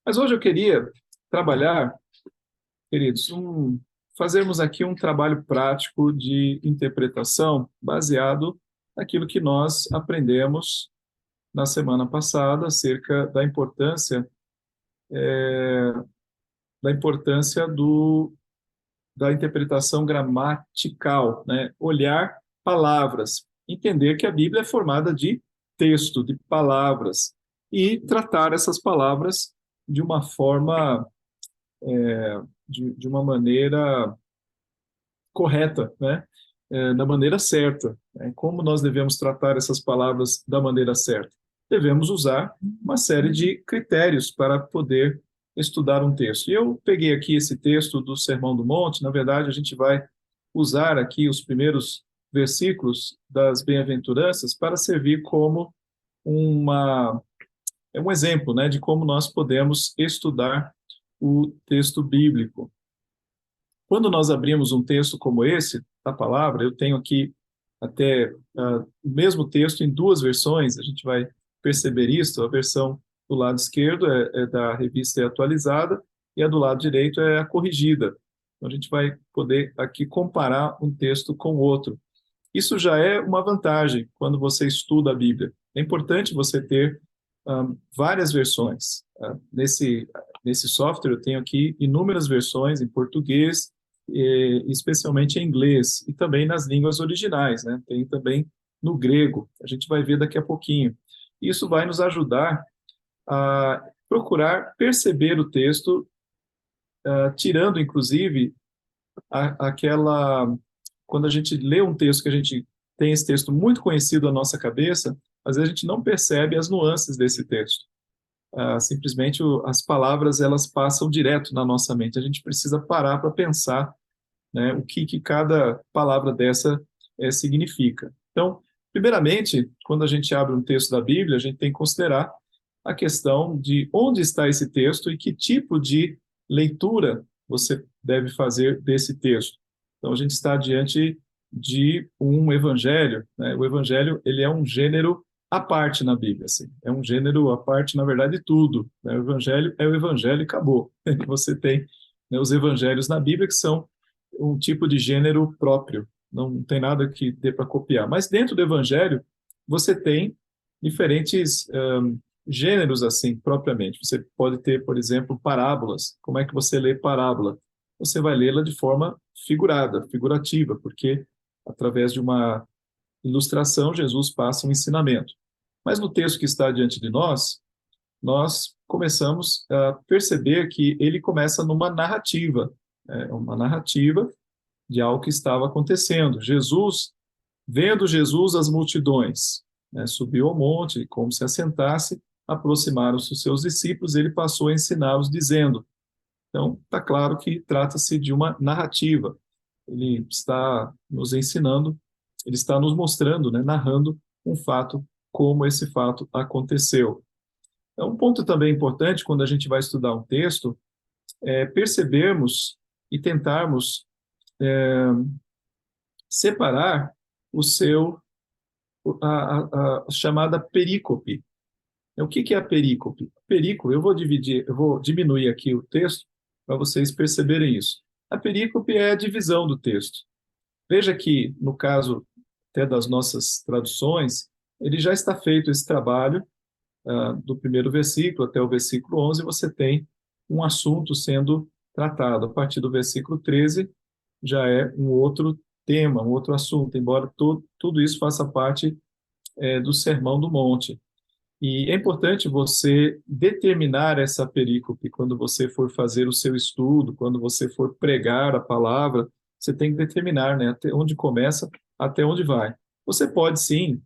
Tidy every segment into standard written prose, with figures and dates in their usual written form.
Mas hoje eu queria trabalhar, queridos, fazermos aqui um trabalho prático de interpretação baseado naquilo que nós aprendemos na semana passada acerca da importância da interpretação gramatical, né? Olhar palavras, entender que a Bíblia é formada de texto, de palavras, e tratar essas palavras de uma forma, de uma maneira correta, né? Da maneira certa, né? Como nós devemos tratar essas palavras da maneira certa? Devemos usar uma série de critérios para poder estudar um texto. E eu peguei aqui esse texto do Sermão do Monte. Na verdade, a gente vai usar aqui os primeiros versículos das bem-aventuranças para servir como uma, um exemplo, né, de como nós podemos estudar o texto bíblico. Quando nós abrimos um texto como esse, da palavra, eu tenho aqui até o mesmo texto em duas versões, a gente vai perceber isso. A versão do lado esquerdo é da revista atualizada e a do lado direito é a corrigida. Então, a gente vai poder aqui comparar um texto com o outro. Isso já é uma vantagem quando você estuda a Bíblia. É importante você ter várias versões. Nesse software eu tenho aqui inúmeras versões em português, especialmente em inglês, e também nas línguas originais, né? Tem também no grego, a gente vai ver daqui a pouquinho. Isso vai nos ajudar a procurar perceber o texto, tirando, inclusive, aquela... Quando a gente lê um texto que a gente tem esse texto muito conhecido na nossa cabeça, às vezes a gente não percebe as nuances desse texto. Simplesmente as palavras elas passam direto na nossa mente. A gente precisa parar para pensar, né, o que cada palavra dessa significa. Então, primeiramente, quando a gente abre um texto da Bíblia, a gente tem que considerar a questão de onde está esse texto e que tipo de leitura você deve fazer desse texto. Então, a gente está diante de um evangelho, né? O evangelho, ele é um gênero à parte na Bíblia, assim. É um gênero à parte, na verdade, de tudo, né? O evangelho é o evangelho e acabou. Você tem, né, os evangelhos na Bíblia que são um tipo de gênero próprio, não tem nada que dê para copiar. Mas dentro do evangelho, você tem diferentes gêneros assim, propriamente. Você pode ter, por exemplo, parábolas. Como é que você lê parábola? Você vai lê-la de forma figurada, figurativa, porque através de uma ilustração, Jesus passa um ensinamento. Mas no texto que está diante de nós, nós começamos a perceber que ele começa numa narrativa, uma narrativa de algo que estava acontecendo. Vendo Jesus as multidões, né, subiu ao monte, como se assentasse, aproximaram-se os seus discípulos, ele passou a ensiná-los, dizendo. Então, está claro que trata-se de uma narrativa. Ele está nos ensinando, ele está nos mostrando, né, narrando um fato, como esse fato aconteceu. Então, um ponto também importante quando a gente vai estudar um texto é percebermos e tentarmos separar o seu a chamada perícope. O que é a perícope? Perícope, eu vou diminuir aqui o texto para vocês perceberem isso. A perícope é a divisão do texto. Veja que, no caso até das nossas traduções, ele já está feito esse trabalho, do primeiro versículo até o versículo 11, você tem um assunto sendo tratado. A partir do versículo 13, já é um outro tema, um outro assunto, embora tudo isso faça parte do Sermão do Monte. E é importante você determinar essa perícope quando você for fazer o seu estudo, quando você for pregar a palavra, você tem que determinar, né, até onde começa, até onde vai. Você pode sim,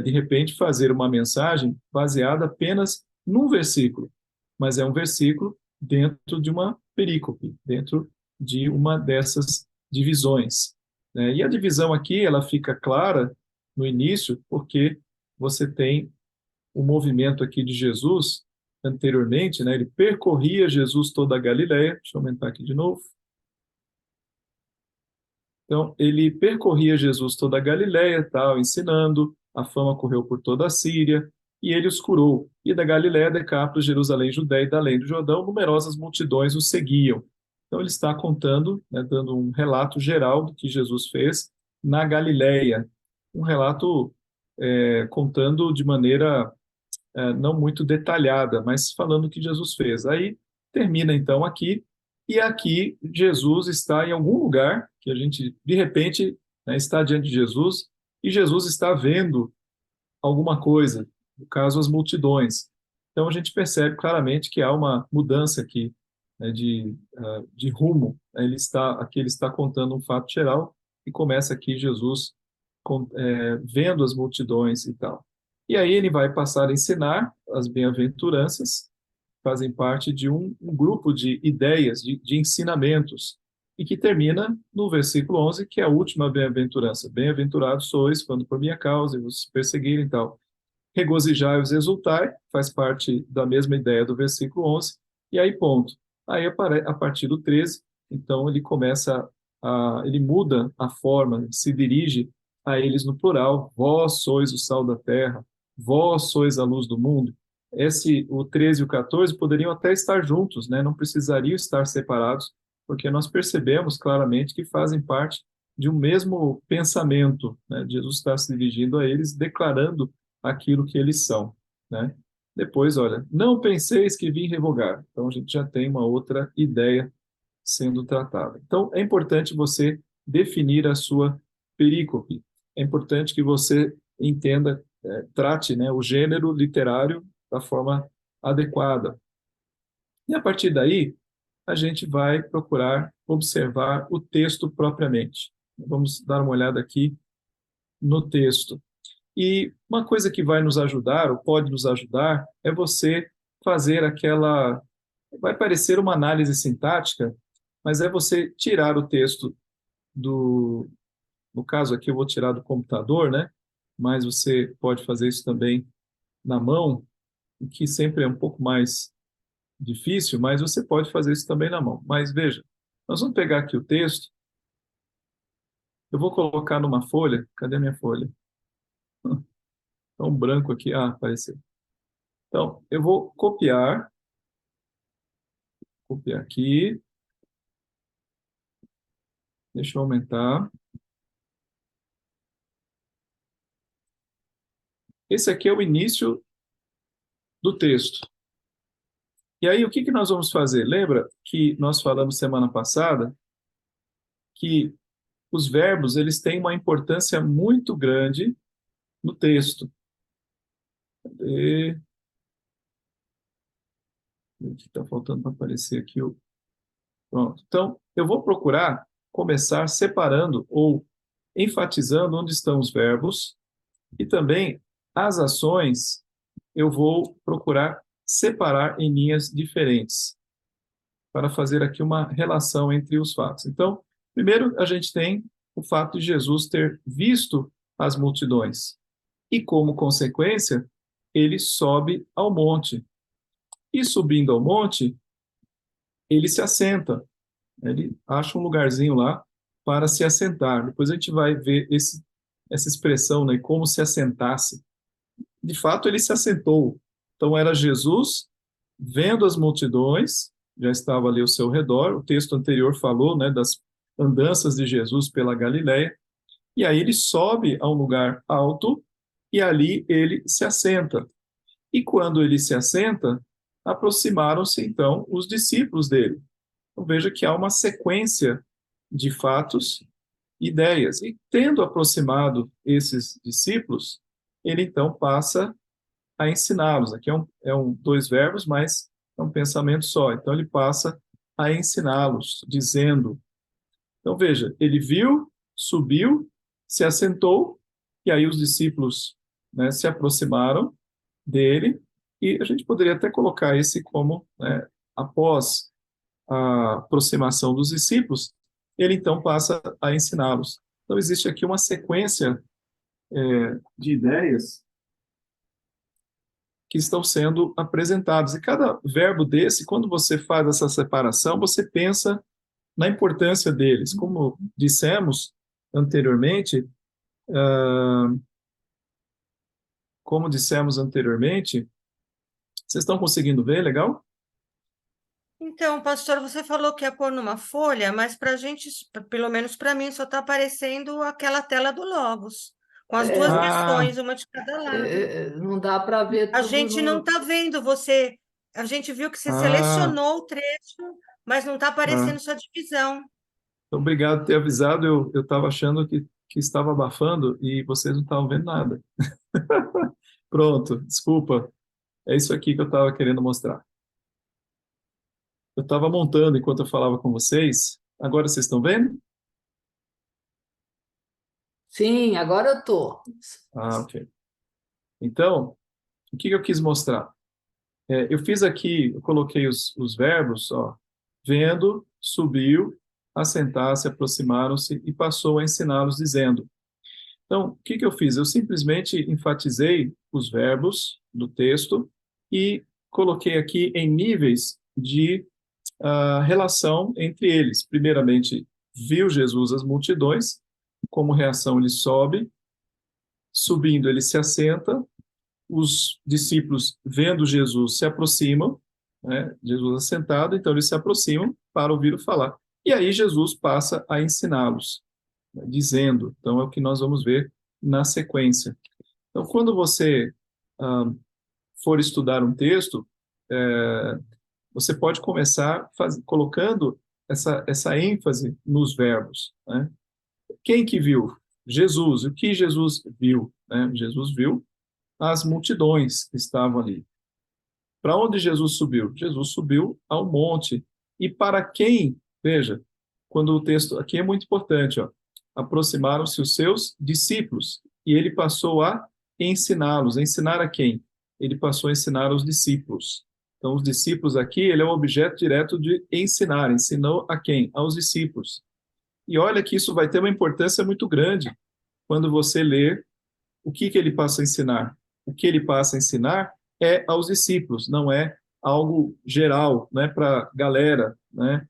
de repente, fazer uma mensagem baseada apenas num versículo, mas é um versículo dentro de uma perícope, dentro de uma dessas divisões, né? E a divisão aqui, ela fica clara no início, porque você tem o movimento aqui de Jesus anteriormente, né? Ele percorria Jesus toda a Galileia. Deixa eu aumentar aqui de novo. Então, ele percorria Jesus toda a Galileia, tal, ensinando. A fama correu por toda a Síria. e ele os curou. E da Galiléia, Decápolis, Jerusalém, Judéia e da além do Jordão, numerosas multidões o seguiam. Então ele está contando, né, dando um relato geral do que Jesus fez na Galiléia, um relato contando de maneira não muito detalhada, mas falando o que Jesus fez. Aí termina então aqui, e aqui Jesus está em algum lugar que a gente, de repente, né, está diante de Jesus, e Jesus está vendo alguma coisa, no caso, as multidões. Então a gente percebe claramente que há uma mudança aqui, né, de rumo. Aqui ele está contando um fato geral, e começa aqui Jesus vendo as multidões e tal. E aí ele vai passar a ensinar as bem-aventuranças, fazem parte de um grupo de ideias, de ensinamentos, e que termina no versículo 11, que é a última bem-aventurança. Bem-aventurados sois quando por minha causa e vos perseguirem e tal. Regozijai-vos, exultai, faz parte da mesma ideia do versículo 11, e aí ponto. Aí, a partir do 13, então ele começa ele muda a forma, se dirige a eles no plural, vós sois o sal da terra, vós sois a luz do mundo. O 13 e o 14 poderiam até estar juntos, né? Não precisariam estar separados, porque nós percebemos claramente que fazem parte de um mesmo pensamento, né? Jesus está se dirigindo a eles, declarando aquilo que eles são, né? Depois, olha, não penseis que vim revogar. Então a gente já tem uma outra ideia sendo tratada. Então é importante você definir a sua perícope. É importante que você entenda, trate, né, o gênero literário da forma adequada. E a partir daí, a gente vai procurar observar o texto propriamente. Vamos dar uma olhada aqui no texto. E uma coisa que vai nos ajudar, ou pode nos ajudar, é você fazer aquela. Vai parecer uma análise sintática, mas é você tirar o texto do. No caso aqui, eu vou tirar do computador, né? Mas você pode fazer isso também na mão, o que sempre é um pouco mais difícil, mas você pode fazer isso também na mão. Mas veja, nós vamos pegar aqui o texto, eu vou colocar numa folha. Cadê a minha folha? Está um branco aqui. Ah, apareceu. Então, eu vou copiar aqui, deixa eu aumentar. Esse aqui é o início do texto. E aí, o que que nós vamos fazer? Lembra que nós falamos semana passada que os verbos eles têm uma importância muito grande no texto. Cadê? O que está faltando para aparecer aqui? Pronto. Então, eu vou procurar começar separando ou enfatizando onde estão os verbos e também as ações eu vou procurar separar em linhas diferentes para fazer aqui uma relação entre os fatos. Então, primeiro a gente tem o fato de Jesus ter visto as multidões e, como consequência, ele sobe ao monte. E subindo ao monte, ele se assenta. Ele acha um lugarzinho lá para se assentar. Depois a gente vai ver essa expressão, né, como se assentasse. De fato, ele se assentou. Então, era Jesus vendo as multidões, já estava ali ao seu redor. O texto anterior falou, né, das andanças de Jesus pela Galiléia. E aí ele sobe a um lugar alto e ali ele se assenta. E quando ele se assenta, aproximaram-se então os discípulos dele. Então veja que há uma sequência de fatos, ideias. E tendo aproximado esses discípulos, ele então passa a ensiná-los. Aqui dois verbos, mas é um pensamento só. Então ele passa a ensiná-los, dizendo. Então veja, ele viu, subiu, se assentou, e aí os discípulos, né, se aproximaram dele, e a gente poderia até colocar esse como, né, após a aproximação dos discípulos, ele então passa a ensiná-los. Então existe aqui uma sequência de ideias que estão sendo apresentadas. E cada verbo desse, quando você faz essa separação, você pensa na importância deles. Como dissemos anteriormente, como dissemos anteriormente, vocês estão conseguindo ver, legal? Então, pastor, você falou que ia pôr numa folha, mas para a gente, pelo menos para mim, só está aparecendo aquela tela do Logos, com as duas É, Ah, versões, uma de cada lado. não dá para ver A tudo gente não no. está vendo você. A gente viu que você ah, selecionou o trecho, mas não está ah. aparecendo sua divisão. Então, obrigado por ter avisado. Eu estava achando que estava abafando e vocês não estavam vendo nada. Pronto, desculpa. É isso aqui que eu estava querendo mostrar. Eu estava montando enquanto eu falava com vocês. Agora vocês estão vendo? Sim, agora eu tô. Ah, ok. Então, o que eu quis mostrar? Eu fiz aqui, eu coloquei os verbos, ó, vendo, subiu, assentar-se, aproximaram-se e passou a ensiná-los, dizendo. Então, o que eu fiz? Eu simplesmente enfatizei os verbos do texto e coloquei aqui em níveis de relação entre eles. Primeiramente, viu Jesus as multidões, como reação ele sobe, subindo ele se assenta, os discípulos, vendo Jesus, se aproximam, né? Jesus assentado, então eles se aproximam para ouvir o falar. E aí Jesus passa a ensiná-los, né? Dizendo. Então é o que nós vamos ver na sequência. Então, quando você ah, for estudar um texto, você pode começar colocando essa ênfase nos verbos, né? Quem que viu? Jesus. O que Jesus viu? Né? Jesus viu as multidões que estavam ali. Para onde Jesus subiu? Jesus subiu ao monte. E para quem? Veja, quando o texto aqui é muito importante, ó, aproximaram-se os seus discípulos e ele passou a ensiná-los. Ensinar a quem? Ele passou a ensinar aos discípulos. Então, os discípulos aqui, ele é um objeto direto de ensinar. Ensinou a quem? Aos discípulos. E olha que isso vai ter uma importância muito grande quando você ler o que ele passa a ensinar. O que ele passa a ensinar é aos discípulos, não é algo geral, não é para a galera, né?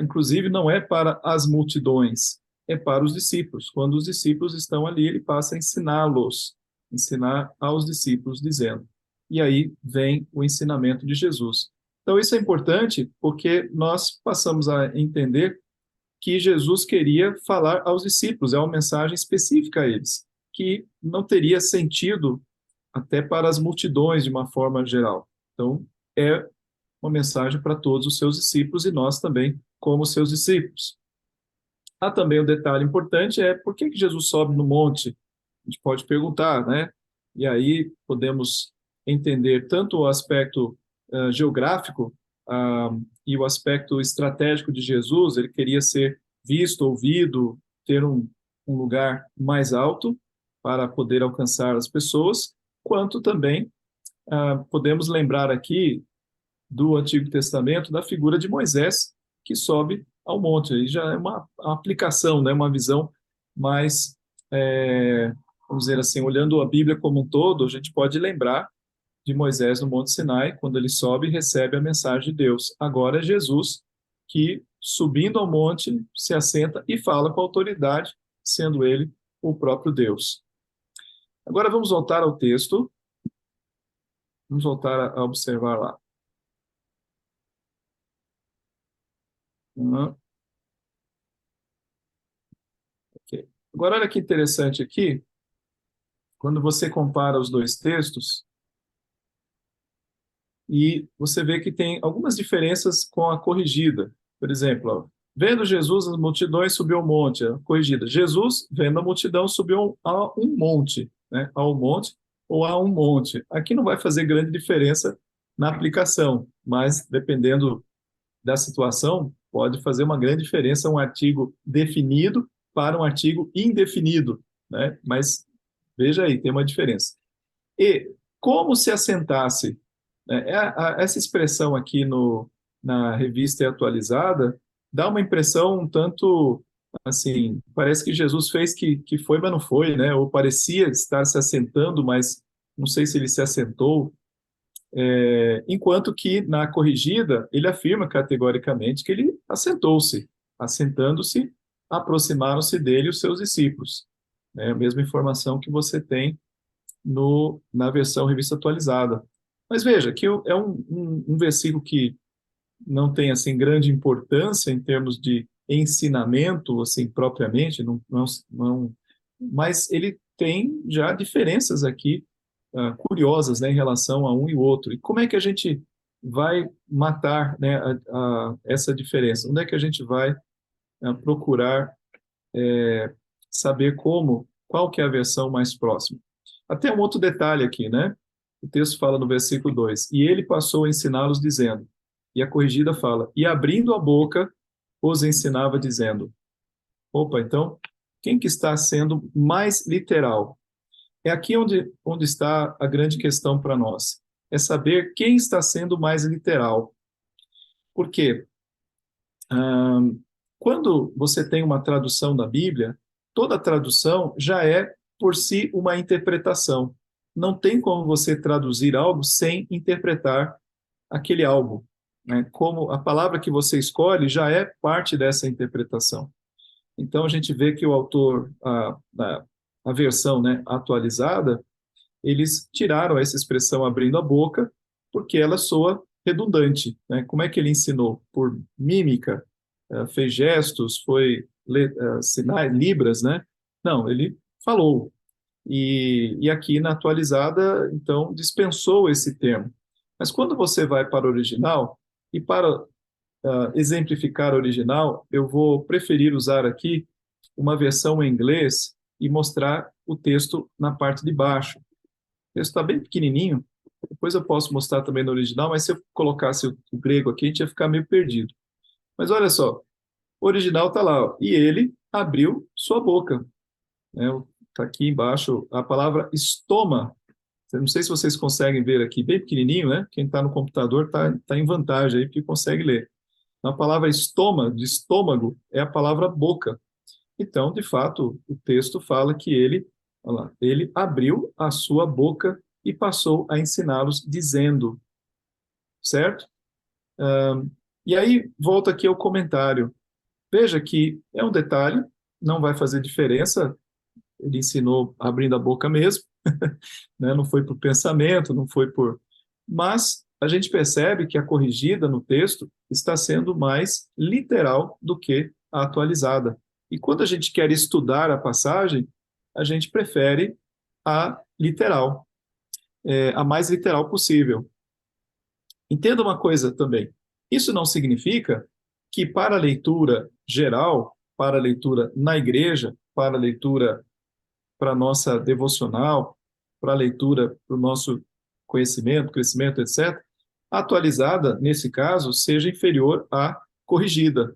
Inclusive, não é para as multidões, é para os discípulos. Quando os discípulos estão ali, ele passa a ensiná-los, ensinar aos discípulos, dizendo. E aí vem o ensinamento de Jesus. Então, isso é importante porque nós passamos a entender que Jesus queria falar aos discípulos, é uma mensagem específica a eles, que não teria sentido até para as multidões de uma forma geral. Então, é uma mensagem para todos os seus discípulos e nós também, como seus discípulos. Há também um detalhe importante, é por que Jesus sobe no monte? A gente pode perguntar, né? E aí podemos entender tanto o aspecto geográfico e o aspecto estratégico de Jesus, ele queria ser visto, ouvido, ter um lugar mais alto para poder alcançar as pessoas, quanto também podemos lembrar aqui do Antigo Testamento da figura de Moisés, que sobe ao monte. Aí já é uma aplicação, né? Uma visão mais, vamos dizer assim, olhando a Bíblia como um todo, a gente pode lembrar de Moisés no Monte Sinai, quando ele sobe e recebe a mensagem de Deus. Agora é Jesus que, subindo ao monte, se assenta e fala com autoridade, sendo ele o próprio Deus. Agora vamos voltar ao texto, vamos voltar a observar lá. Ok. Agora, olha que interessante aqui, quando você compara os dois textos, e você vê que tem algumas diferenças com a corrigida. Por exemplo, ó, vendo Jesus as multidões subiu ao monte, a corrigida. Jesus, vendo a multidão, subiu a um monte, né? A um monte ou a um monte. Aqui não vai fazer grande diferença na aplicação, mas dependendo da situação, pode fazer uma grande diferença um artigo definido para um artigo indefinido, né? Mas veja aí, tem uma diferença. E como se assentasse, né? Essa expressão aqui na revista atualizada dá uma impressão um tanto assim, parece que Jesus fez que foi, mas não foi, né? Ou parecia estar se assentando, mas não sei se ele se assentou. Enquanto que na corrigida ele afirma categoricamente que ele assentou-se, assentando-se, aproximaram-se dele os seus discípulos. É a mesma informação que você tem na versão revista atualizada. Mas veja, que é um versículo que não tem assim grande importância em termos de ensinamento, assim propriamente, mas ele tem já diferenças aqui curiosas, né, em relação a um e outro. E como é que a gente vai matar, né, essa diferença? Onde é que a gente vai procurar saber qual que é a versão mais próxima? Até um outro detalhe aqui, né? O texto fala no versículo 2: e ele passou a ensiná-los dizendo, e a corrigida fala, e abrindo a boca, os ensinava dizendo. Opa, então, quem que está sendo mais literal? É aqui onde está a grande questão para nós. É saber quem está sendo mais literal. Por quê? Quando você tem uma tradução da Bíblia, toda tradução já é, por si, uma interpretação. Não tem como você traduzir algo sem interpretar aquele algo, né? Como a palavra que você escolhe já é parte dessa interpretação. Então, a gente vê que o autor, a versão, né, atualizada, eles tiraram essa expressão abrindo a boca, porque ela soa redundante, né? Como é que ele ensinou? Por mímica, fez gestos, sinais, libras, né? Não, ele falou. E aqui na atualizada, então, dispensou esse termo. Mas quando você vai para o original, e para exemplificar o original, eu vou preferir usar aqui uma versão em inglês e mostrar o texto na parte de baixo. O texto está bem pequenininho, depois eu posso mostrar também no original, mas se eu colocasse o grego aqui, a gente ia ficar meio perdido. Mas olha só, o original está lá, ó, e ele abriu sua boca. Está aqui embaixo a palavra estoma. Eu não sei se vocês conseguem ver aqui, bem pequenininho, né? Quem está no computador está em vantagem aí, porque consegue ler. A palavra estoma, de estômago, é a palavra boca. Então, de fato, o texto fala que olha lá, ele abriu a sua boca e passou a ensiná-los dizendo, certo? E aí, volta aqui ao comentário. Veja que é um detalhe, não vai fazer diferença, ele ensinou abrindo a boca mesmo, né? Não foi por pensamento, não foi por... Mas a gente percebe que a corrigida no texto está sendo mais literal do que a atualizada. E quando a gente quer estudar a passagem, a gente prefere a literal, a mais literal possível. Entenda uma coisa também. Isso não significa que para a leitura geral, para a leitura na igreja, para a leitura para a nossa devocional, para a leitura para o nosso conhecimento, crescimento, etc., a atualizada, nesse caso, seja inferior à corrigida,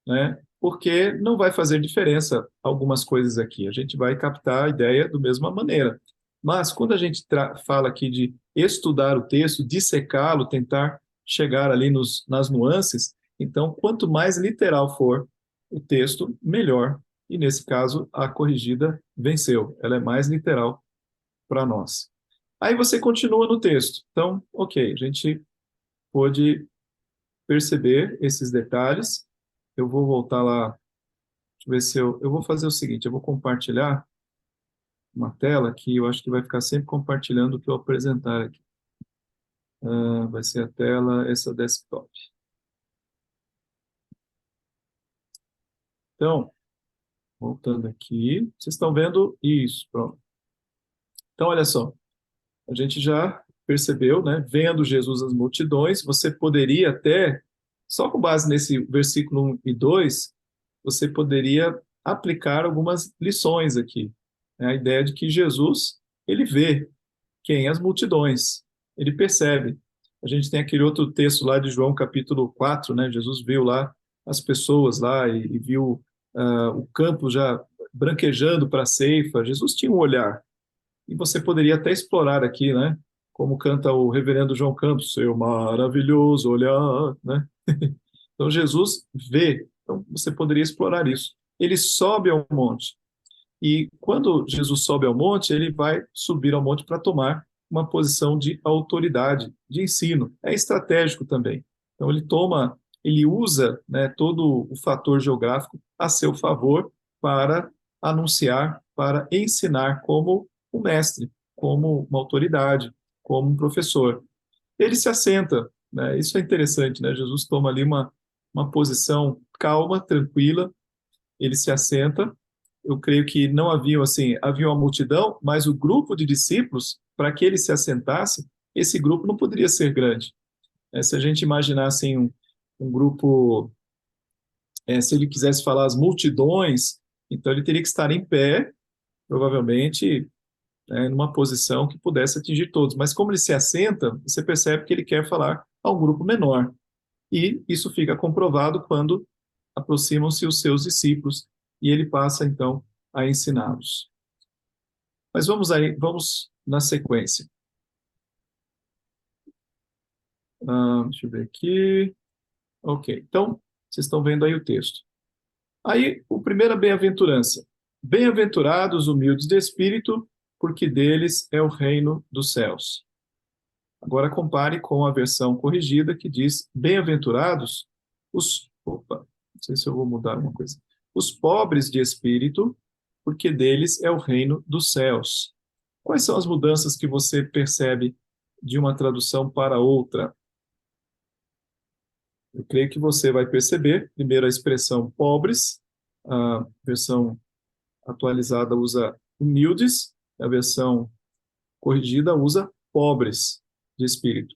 né? Porque não vai fazer diferença algumas coisas aqui. A gente vai captar a ideia da mesma maneira. Mas quando a gente fala aqui de estudar o texto, dissecá-lo, tentar chegar ali nas nuances, então, quanto mais literal for o texto, melhor. E, nesse caso, a corrigida venceu. Ela é mais literal para nós. Aí você continua no texto. Então, ok, a gente pôde perceber esses detalhes. Eu vou voltar lá. Deixa eu ver se eu vou fazer o seguinte, eu vou compartilhar uma tela que eu acho que vai ficar sempre compartilhando o que eu apresentar aqui. Vai ser a tela, essa desktop. Então, voltando aqui, vocês estão vendo isso, pronto. Então, olha só, a gente já percebeu, né? Vendo Jesus as multidões, você poderia até, só com base nesse versículo 1 e 2, você poderia aplicar algumas lições aqui. A ideia de que Jesus, ele vê quem? As multidões. Ele percebe. A gente tem aquele outro texto lá de João, capítulo 4, né? Jesus viu lá as pessoas lá e viu o campo já branquejando para a ceifa. Jesus tinha um olhar. E você poderia até explorar aqui, né? Como canta o reverendo João Campos, seu maravilhoso olhar, né? Então, Jesus vê. Então, você poderia explorar isso. Ele sobe ao monte. E quando Jesus sobe ao monte, ele vai subir ao monte para tomar uma posição de autoridade, de ensino. É estratégico também. Então, ele usa, né, todo o fator geográfico a seu favor para anunciar, para ensinar como o mestre. como uma autoridade, como um professor. Ele se assenta, né? Isso é interessante, né? Jesus toma ali uma posição calma, tranquila, ele se assenta. Eu creio que não havia, assim, havia uma multidão, mas o grupo de discípulos, para que ele se assentasse, esse grupo não poderia ser grande. Se a gente imaginar, assim, um grupo, se ele quisesse falar as multidões, então ele teria que estar em pé, provavelmente, numa posição que pudesse atingir todos. Mas como ele se assenta, você percebe que ele quer falar a um grupo menor. E isso fica comprovado quando aproximam-se os seus discípulos e ele passa, então, a ensiná-los. Mas vamos aí, vamos na sequência. Deixa eu ver aqui. Ok, então, vocês estão vendo aí o texto. Aí, o primeiro, bem-aventurança. Bem-aventurados os humildes de espírito, porque deles é o reino dos céus. Agora compare com a versão corrigida que diz: bem-aventurados os... Opa, não sei se eu vou mudar uma coisa. Os pobres de espírito, porque deles é o reino dos céus. Quais são as mudanças que você percebe de uma tradução para outra? Eu creio que você vai perceber, primeiro, a expressão pobres, a versão atualizada usa humildes, a versão corrigida usa pobres de espírito.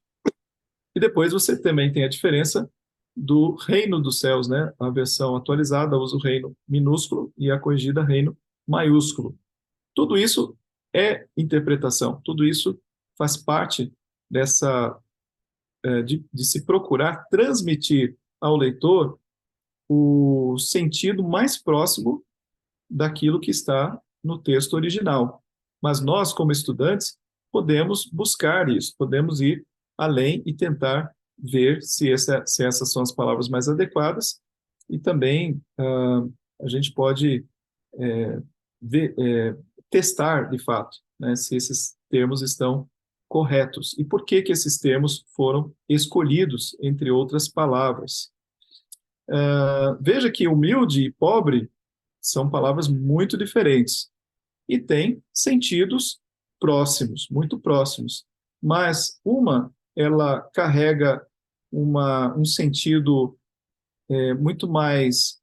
E depois você também tem a diferença do reino dos céus, né? A versão atualizada usa o reino minúsculo e a corrigida reino maiúsculo. Tudo isso é interpretação, tudo isso faz parte dessa de se procurar transmitir ao leitor o sentido mais próximo daquilo que está no texto original. Mas nós, como estudantes, podemos buscar isso, podemos ir além e tentar ver se essas são as palavras mais adequadas e também a gente pode ver, testar, de fato, né, se esses termos estão corretos e por que esses termos foram escolhidos, entre outras palavras. Veja que humilde e pobre são palavras muito diferentes e têm sentidos próximos, muito próximos. Mas uma, ela carrega um sentido muito mais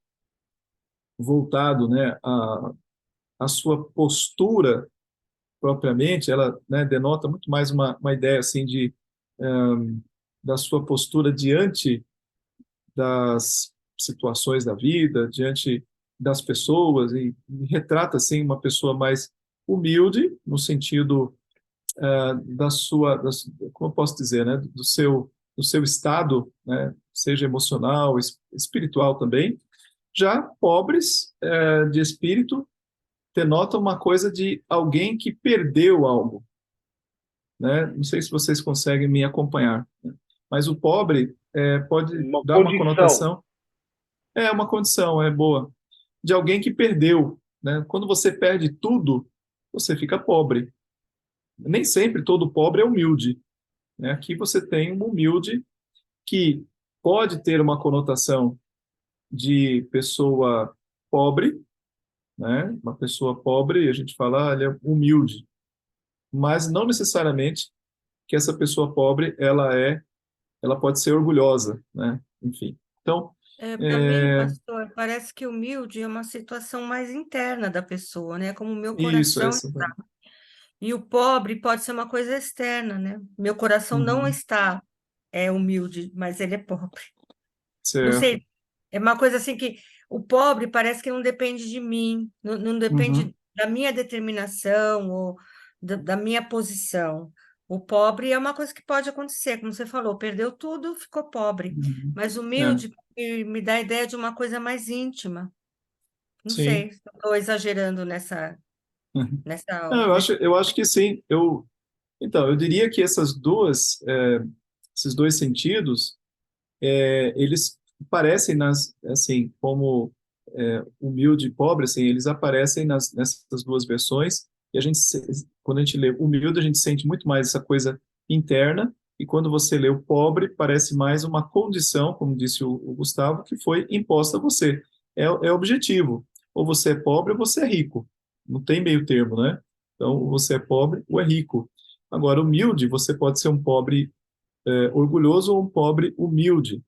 voltado, né, à sua postura propriamente, ela, né, denota muito mais uma ideia assim da sua postura diante das situações da vida, diante das pessoas e retrata assim uma pessoa mais humilde no sentido como eu posso dizer, né, do seu estado, né, seja emocional, espiritual também. Já pobres de espírito denotam uma coisa de alguém que perdeu algo, né? Não sei se vocês conseguem me acompanhar, né? Mas o pobre pode Uma dar uma condição. conotação, uma condição, é boa, de alguém que perdeu, né? Quando você perde tudo, você fica pobre. Nem sempre todo pobre é humilde, né? Aqui você tem um humilde que pode ter uma conotação de pessoa pobre, né? Uma pessoa pobre, a gente fala, ele é humilde, mas não necessariamente que essa pessoa pobre ela pode ser orgulhosa, né? Enfim. Então, Para mim, é, pastor, parece que humilde é uma situação mais interna da pessoa, né? Como o meu isso, coração essa. está. E o pobre pode ser uma coisa externa, né? Meu coração não Uhum, está humilde, mas ele é pobre. Não certo. sei, é uma coisa assim que o pobre parece que não depende de mim, não Uhum, depende da minha determinação ou da minha posição. O pobre é uma coisa que pode acontecer, como você falou, perdeu tudo, ficou pobre. uhum. Mas É, humilde me dá a ideia de uma coisa mais íntima. Não sim. sei, se estou exagerando Uhum. nessa, Não, eu acho que sim. Então, eu diria que esses dois sentidos, eles parecem assim, como humilde e pobre, assim, eles aparecem nessas duas versões, e quando a gente lê humilde, a gente sente muito mais essa coisa interna, e quando você lê o pobre, parece mais uma condição, como disse o Gustavo, que foi imposta a você. É objetivo. Ou você é pobre ou você é rico. Não tem meio termo, né? Então, você é pobre ou é rico. Agora, humilde, você pode ser um pobre orgulhoso ou um pobre humilde.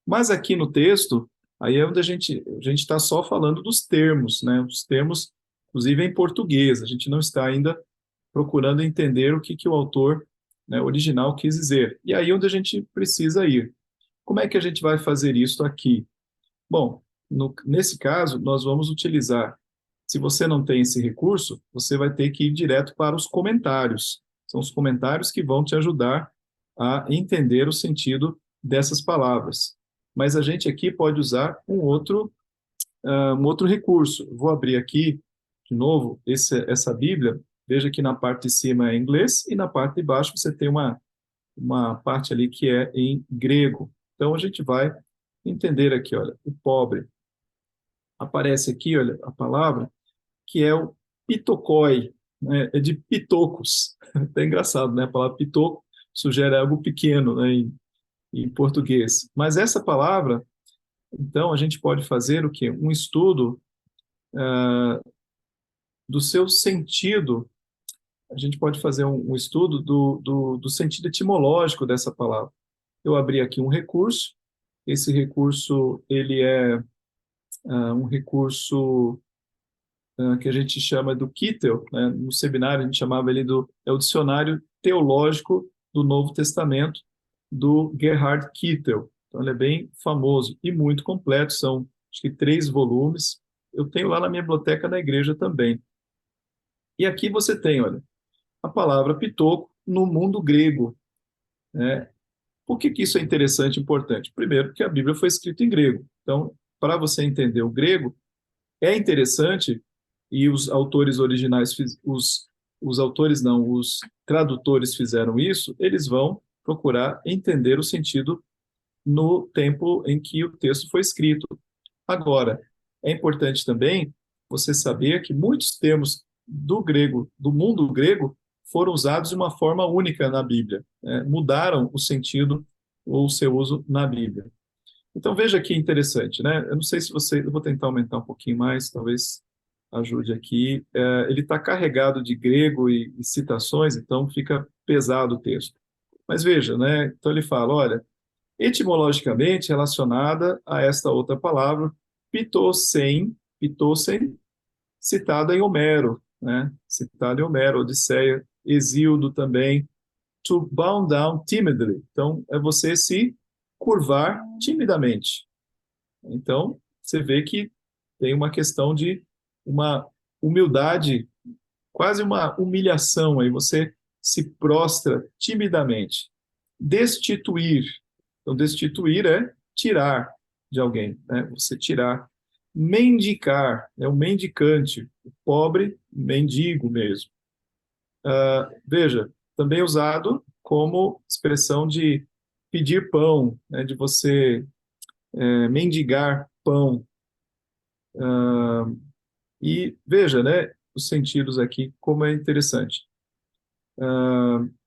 Mas aqui no texto, aí é onde a gente está só falando dos termos, né? Os termos, inclusive em português, a gente não está ainda procurando entender o que o autor, né, original quis dizer. E aí onde a gente precisa ir. Como é que a gente vai fazer isso aqui? Bom, nesse caso, nós vamos utilizar, se você não tem esse recurso, você vai ter que ir direto para os comentários. São os comentários que vão te ajudar a entender o sentido dessas palavras. Mas a gente aqui pode usar um outro recurso. Vou abrir aqui, de novo, essa Bíblia. Veja que na parte de cima é em inglês e na parte de baixo você tem uma parte ali que é em grego. Então a gente vai entender aqui, olha, o pobre. Aparece aqui, olha, a palavra, que é o pitokoi, né? É de pitocos. É até engraçado, né? A palavra pitoco sugere algo pequeno, né, em português. Mas essa palavra, então, a gente pode fazer o quê? Um estudo do seu sentido. A gente pode fazer um estudo do sentido etimológico dessa palavra. Eu abri aqui um recurso. Esse recurso, ele é um recurso que a gente chama do Kittel, né? No seminário a gente chamava ele é o Dicionário Teológico do Novo Testamento, do Gerhard Kittel. Então ele é bem famoso e muito completo, são acho que 3 volumes. Eu tenho lá na minha biblioteca da igreja também. E aqui você tem, olha, a palavra pitoco no mundo grego, né? Por que isso é interessante e importante? Primeiro, porque a Bíblia foi escrita em grego. Então, para você entender o grego, é interessante, e os autores originais, os autores não, os tradutores fizeram isso, eles vão procurar entender o sentido no tempo em que o texto foi escrito. Agora, é importante também você saber que muitos termos do grego, do mundo grego, foram usados de uma forma única na Bíblia, né? Mudaram o sentido ou o seu uso na Bíblia. Então veja que interessante, né? Eu não sei se eu vou tentar aumentar um pouquinho mais, talvez ajude aqui. Ele está carregado de grego e citações, então fica pesado o texto. Mas veja, né? Então ele fala, olha, etimologicamente relacionada a esta outra palavra, pitosen, citada em Homero, né? Citada em Homero, Odisseia, Exíodo também, to bow down timidly. Então, é você se curvar timidamente. Então, você vê que tem uma questão de uma humildade, quase uma humilhação aí, você se prostra timidamente. Destituir. Então, destituir é tirar de alguém, né? Você tirar. Mendicar, é o mendicante, o pobre mendigo mesmo. Veja, também usado como expressão de pedir pão, né, de você mendigar pão. E veja, né, os sentidos aqui, como é interessante.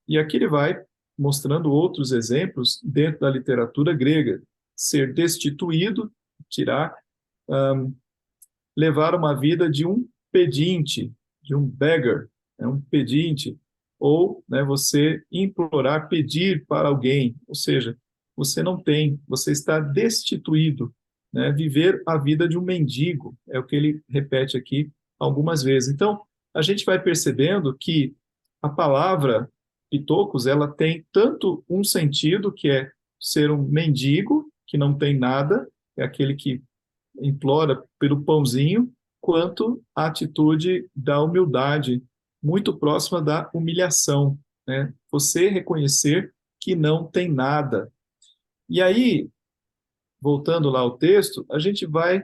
E aqui ele vai mostrando outros exemplos dentro da literatura grega. Ser destituído, tirar, levar uma vida de um pedinte, de um beggar, né, um pedinte, ou, né, você implorar, pedir para alguém, ou seja, você não tem, você está destituído, né, viver a vida de um mendigo, é o que ele repete aqui algumas vezes. Então, a gente vai percebendo que a palavra pitocos, ela tem tanto um sentido, que é ser um mendigo, que não tem nada, é aquele que implora pelo pãozinho, quanto a atitude da humildade, muito próxima da humilhação, né? Você reconhecer que não tem nada. E aí, voltando lá ao texto, a gente vai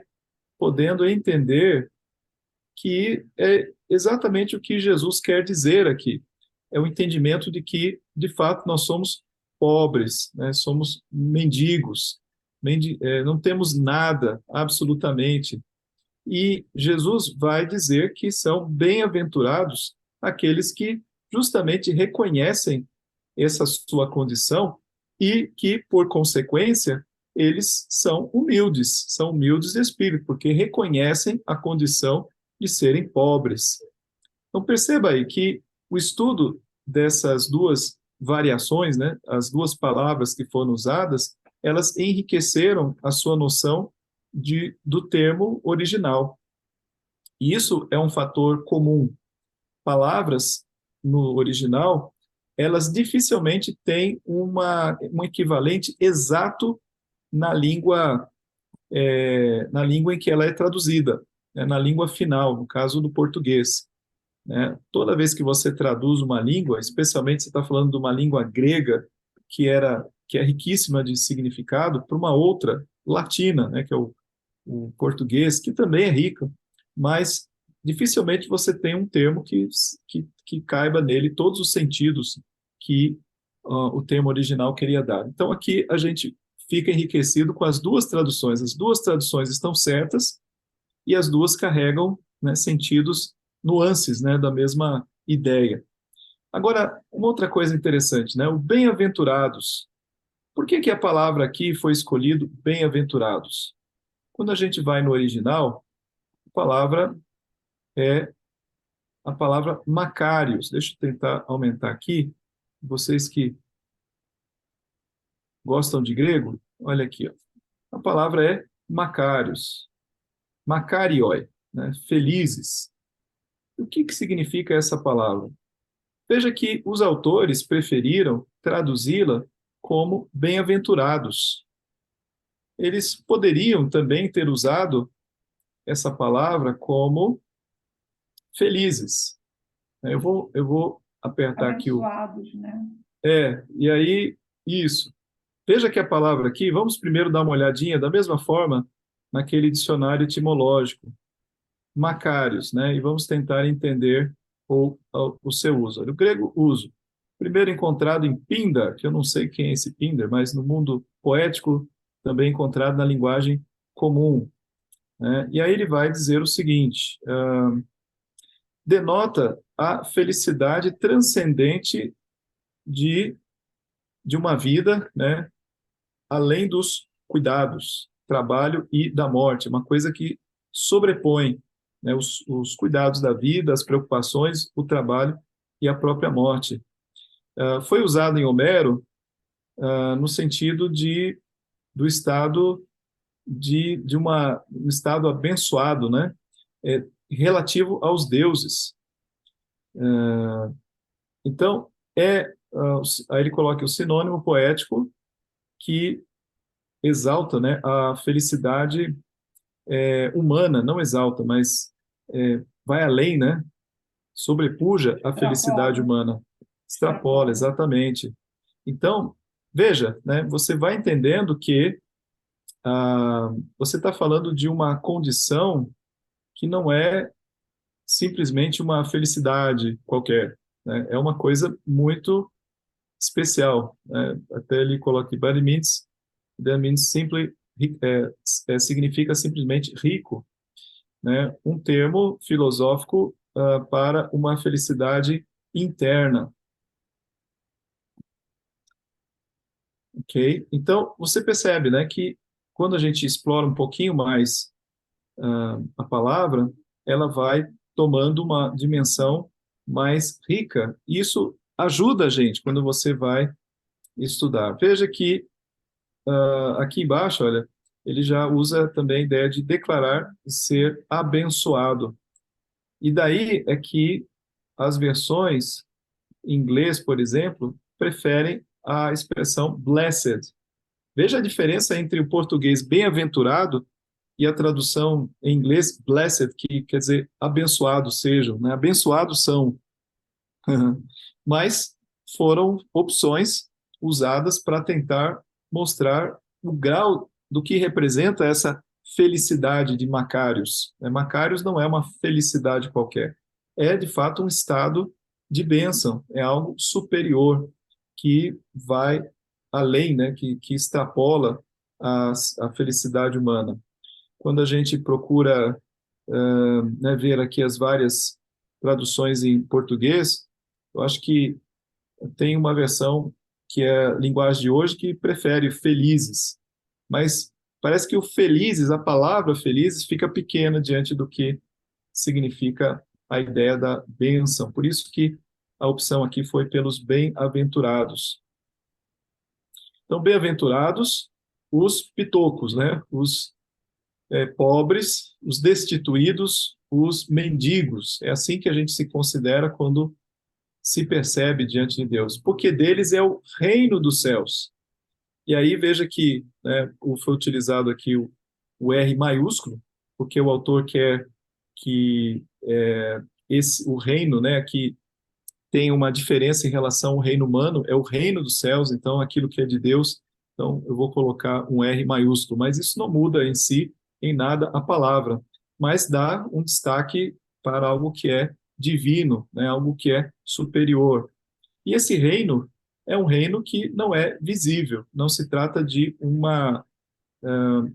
podendo entender que é exatamente o que Jesus quer dizer aqui. É o entendimento de que, de fato, nós somos pobres, né? Somos mendigos, não temos nada, absolutamente. E Jesus vai dizer que são bem-aventurados aqueles que justamente reconhecem essa sua condição e que, por consequência, eles são humildes de espírito, porque reconhecem a condição de serem pobres. Então, perceba aí que o estudo dessas duas variações, né, as duas palavras que foram usadas, elas enriqueceram a sua noção do termo original. E isso é um fator comum. Palavras no original, elas dificilmente têm um equivalente exato na língua, na língua em que ela é traduzida, né, na língua final, no caso do português. Né? Toda vez que você traduz uma língua, especialmente se está falando de uma língua grega, que é riquíssima de significado, para uma outra, latina, né, que é o português, que também é rico, mas dificilmente você tem um termo que caiba nele todos os sentidos que o termo original queria dar. Então, aqui a gente fica enriquecido com as duas traduções. As duas traduções estão certas e as duas carregam, né, sentidos, nuances, né, da mesma ideia. Agora, uma outra coisa interessante, né, o bem-aventurados. Por que a palavra aqui foi escolhido bem-aventurados? Quando a gente vai no original, a palavra é a palavra Macários. Deixa eu tentar aumentar aqui. Vocês que gostam de grego, olha aqui, ó. A palavra é Macários. Makarioi, né? Felizes. O que significa essa palavra? Veja que os autores preferiram traduzi-la como bem-aventurados. Eles poderiam também ter usado essa palavra como felizes. Eu vou apertar aqui o... Abençoados, né? E aí, isso. Veja que a palavra aqui, vamos primeiro dar uma olhadinha, da mesma forma, naquele dicionário etimológico, Macários, né? E vamos tentar entender o seu uso. O grego uso, primeiro encontrado em Pindar, que eu não sei quem é esse Pindar, mas no mundo poético também encontrado na linguagem comum, né? E aí ele vai dizer o seguinte, denota a felicidade transcendente de uma vida, né, além dos cuidados, trabalho e da morte, uma coisa que sobrepõe, né, os cuidados da vida, as preocupações, o trabalho e a própria morte. Foi usado em Homero no sentido do estado um estado abençoado, né, relativo aos deuses. Então, aí ele coloca o sinônimo poético que exalta, né, a felicidade humana, não exalta, mas vai além, né, sobrepuja a felicidade humana, extrapola, exatamente. Então, veja, né, você vai entendendo que você está falando de uma condição que não é simplesmente uma felicidade qualquer, né, é uma coisa muito especial, né? Até ele coloca aqui, but that means simply, significa simplesmente rico, né? Um termo filosófico para uma felicidade interna. Ok? Então, você percebe, né, que quando a gente explora um pouquinho mais a palavra, ela vai tomando uma dimensão mais rica. Isso ajuda a gente quando você vai estudar. Veja que aqui embaixo, olha, ele já usa também a ideia de declarar e ser abençoado. E daí é que as versões em inglês, por exemplo, preferem a expressão blessed. Veja a diferença entre o português bem-aventurado e a tradução em inglês blessed, que quer dizer abençoados sejam, né? Abençoados são. Mas foram opções usadas para tentar mostrar o grau do que representa essa felicidade de Macários. Macários não é uma felicidade qualquer. É, de fato, um estado de bênção. É algo superior que vai além, né, que extrapola a felicidade humana. Quando a gente procura né, ver aqui as várias traduções em português, eu acho que tem uma versão que é a linguagem de hoje que prefere felizes, mas parece que o felizes, a palavra felizes, fica pequena diante do que significa a ideia da bênção. Por isso que a opção aqui foi pelos bem-aventurados. Então, bem-aventurados os pitocos, né? Os pobres, os destituídos, os mendigos. É assim que a gente se considera quando se percebe diante de Deus, porque deles é o reino dos céus. E aí veja que, né, foi utilizado aqui o R maiúsculo, porque o autor quer que o reino, né, que tem uma diferença em relação ao reino humano, é o reino dos céus, então aquilo que é de Deus, então eu vou colocar um R maiúsculo, mas isso não muda em si, em nada, a palavra, mas dá um destaque para algo que é divino, né, algo que é superior. E esse reino é um reino que não é visível, não se trata de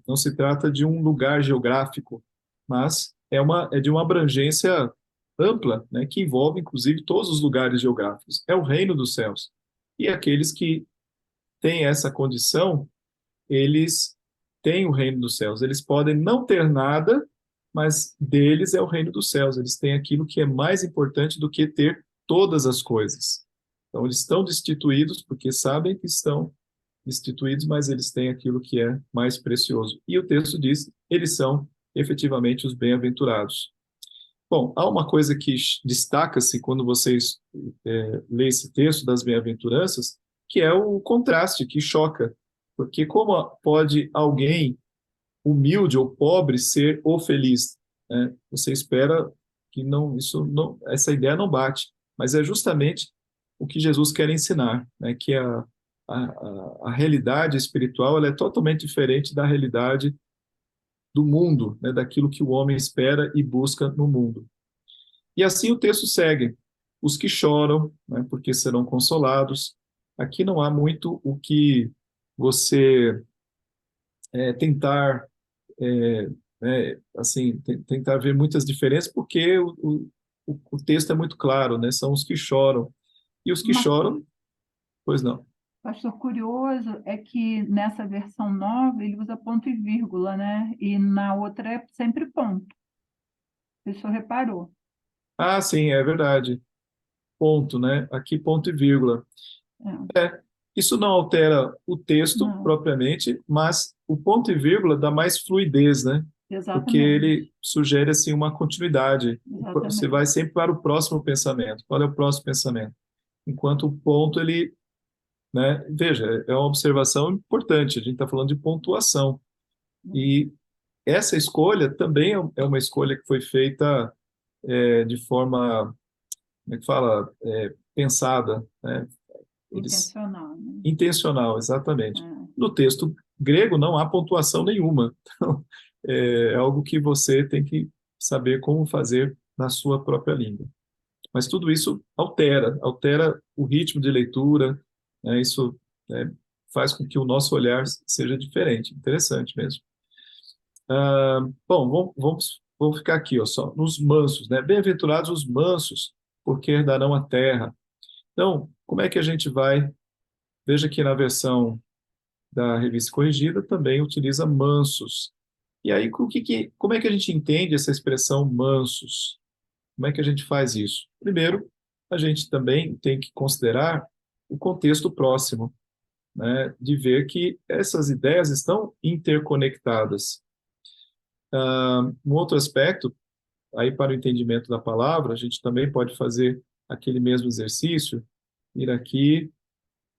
não se trata de um lugar geográfico, mas é de uma abrangência ampla, né, que envolve inclusive todos os lugares geográficos. É o reino dos céus. E aqueles que têm essa condição, eles têm o reino dos céus. Eles podem não ter nada, mas deles é o reino dos céus. Eles têm aquilo que é mais importante do que ter todas as coisas. Então, eles estão destituídos porque sabem que estão destituídos, mas eles têm aquilo que é mais precioso. E o texto diz, eles são efetivamente os bem-aventurados. Bom, há uma coisa que destaca-se quando vocês lêem esse texto das bem-aventuranças, que é o contraste, que choca. Porque como pode alguém humilde ou pobre ser o feliz? Né? Você espera que essa ideia não bate, mas é justamente o que Jesus quer ensinar, né? Que a realidade espiritual ela é totalmente diferente da realidade do mundo, né? Daquilo que o homem espera e busca no mundo. E assim o texto segue. Os que choram, né? Porque serão consolados. Aqui não há muito o que você tentar assim, tentar ver muitas diferenças, porque o texto é muito claro, né? São os que choram. E os que Uma choram, pois não. Pastor, curioso é que nessa versão nova ele usa ponto e vírgula, né? E na outra é sempre ponto. O senhor reparou? Ah, sim, é verdade. Ponto, né? Aqui ponto e vírgula. É, Isso não altera o texto não, propriamente, mas o ponto e vírgula dá mais fluidez, né? Porque exatamente, ele sugere assim uma continuidade. Você vai exatamente. sempre para o próximo pensamento. Qual é o próximo pensamento? Enquanto o ponto ele, né? Veja, é uma observação importante. A gente está falando de pontuação e essa escolha também é uma escolha que foi feita de forma, como é que fala, pensada, né? Eles Intencional, né? intencional, exatamente. É. No texto grego não há pontuação nenhuma. Então, é algo que você tem que saber como fazer na sua própria língua. Mas tudo isso altera o ritmo de leitura, né? Isso faz com que o nosso olhar seja diferente. Interessante mesmo. Bom, vamos ficar aqui, ó, só, nos mansos, né? Bem-aventurados os mansos, porque herdarão a terra. Então, como é que a gente vai? Veja que na versão da Revista Corrigida também utiliza mansos. E aí, como é que a gente entende essa expressão mansos? Como é que a gente faz isso? Primeiro, a gente também tem que considerar o contexto próximo, né? De ver que essas ideias estão interconectadas. Um outro aspecto, aí para o entendimento da palavra, a gente também pode fazer aquele mesmo exercício, ir aqui,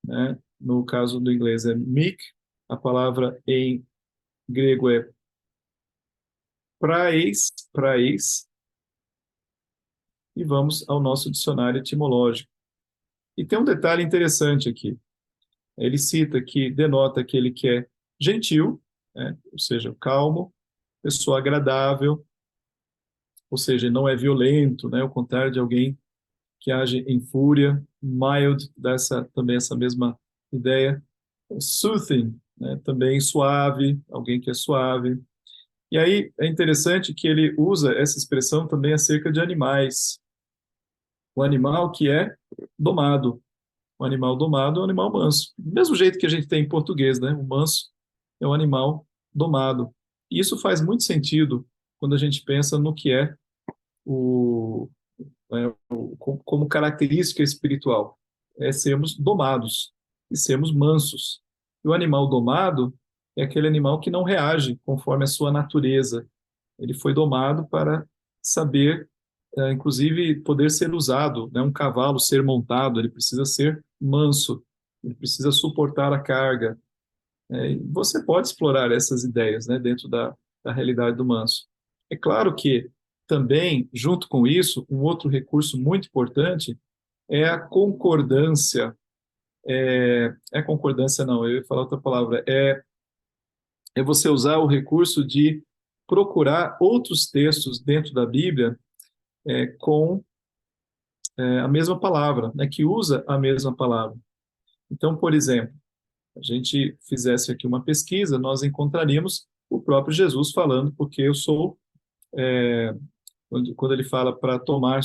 né? No caso do inglês é meek, a palavra em grego é praeis, e vamos ao nosso dicionário etimológico. E tem um detalhe interessante aqui. Ele cita que denota aquele que é gentil, né? Ou seja, calmo, pessoa agradável, ou seja, não é violento, né? Ao contrário de alguém que age em fúria. Mild, dá também essa mesma ideia. Soothing, né? Também suave, alguém que é suave. E aí é interessante que ele usa essa expressão também acerca de animais. O animal que é domado. O animal domado é um animal manso. Do mesmo jeito que a gente tem em português, né? O manso é um animal domado. E isso faz muito sentido quando a gente pensa no que é né, como característica espiritual, é sermos domados e sermos mansos. E o animal domado é aquele animal que não reage conforme a sua natureza. Ele foi domado para saber, inclusive, poder ser usado, né? Um cavalo ser montado, ele precisa ser manso, ele precisa suportar a carga. E você pode explorar essas ideias, né, dentro da realidade do manso. É claro que também, junto com isso, um outro recurso muito importante é a concordância. Concordância, não, eu ia falar outra palavra. É você usar o recurso de procurar outros textos dentro da Bíblia com a mesma palavra, né, que usa a mesma palavra. Então, por exemplo, a gente fizesse aqui uma pesquisa, nós encontraríamos o próprio Jesus falando, porque eu sou, quando ele fala para tomar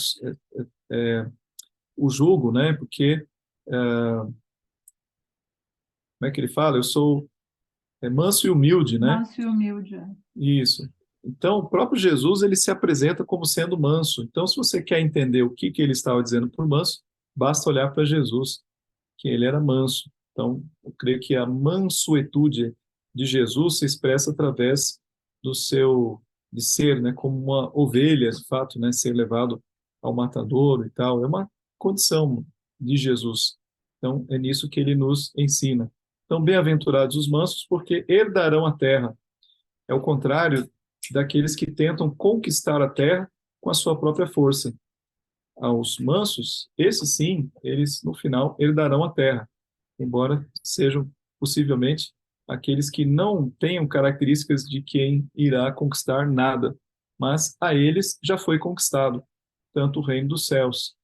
o jugo, né, porque, como é que ele fala? Eu sou manso e humilde, né? Manso e humilde. Isso. Então, o próprio Jesus, ele se apresenta como sendo manso. Então, se você quer entender o que ele estava dizendo por manso, basta olhar para Jesus, que ele era manso. Então, eu creio que a mansuetude de Jesus se expressa através do seu de ser, né, como uma ovelha, de fato, né, ser levado ao matadouro e tal. É uma condição de Jesus. Então, é nisso que ele nos ensina. Então, bem-aventurados os mansos, porque herdarão a terra. É o contrário daqueles que tentam conquistar a terra com a sua própria força. Aos mansos, esses sim, eles no final herdarão a terra, embora sejam possivelmente aqueles que não tenham características de quem irá conquistar nada, mas a eles já foi conquistado, tanto o reino dos céus.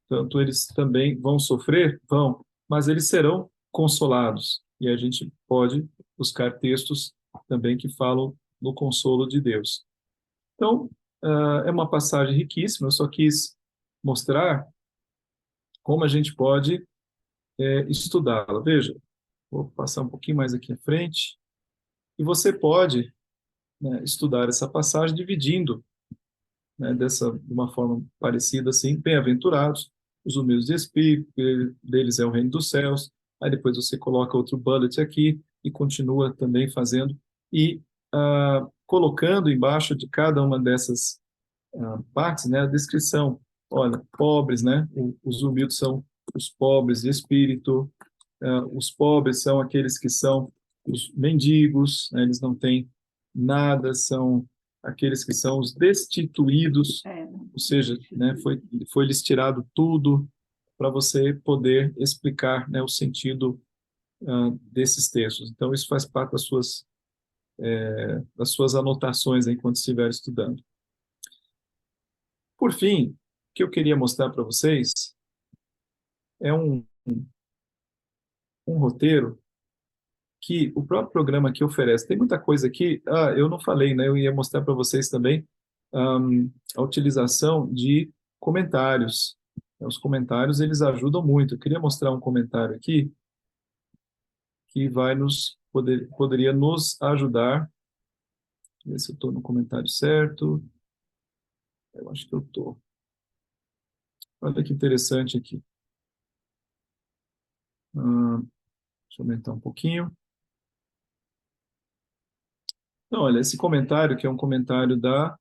Tanto eles também vão sofrer? Vão, mas eles serão consolados. E a gente pode buscar textos também que falam do consolo de Deus. Então, é uma passagem riquíssima, eu só quis mostrar como a gente pode estudá-la. Veja, vou passar um pouquinho mais aqui à frente, e você pode, né, estudar essa passagem dividindo, né, de uma forma parecida assim, bem-aventurados os humildes de espírito, deles é o reino dos céus. Aí depois você coloca outro bullet aqui e continua também fazendo e colocando embaixo de cada uma dessas partes, né, a descrição. Olha, pobres, né? Os humildes são os pobres de espírito, os pobres são aqueles que são os mendigos, né, eles não têm nada, são aqueles que são os destituídos, ou seja, né, foi lhes tirado tudo, para você poder explicar, né, o sentido desses textos. Então, isso faz parte das suas anotações enquanto estiver estudando. Por fim, o que eu queria mostrar para vocês é um roteiro que o próprio programa aqui oferece. Tem muita coisa aqui, eu não falei, né? Eu ia mostrar para vocês também a utilização de comentários. Os comentários, eles ajudam muito. Eu queria mostrar um comentário aqui que poderia nos ajudar. Deixa eu ver se eu estou no comentário certo. Eu acho que eu estou. Olha que interessante aqui. Deixa eu aumentar um pouquinho. Então, olha, esse comentário, que é um comentário da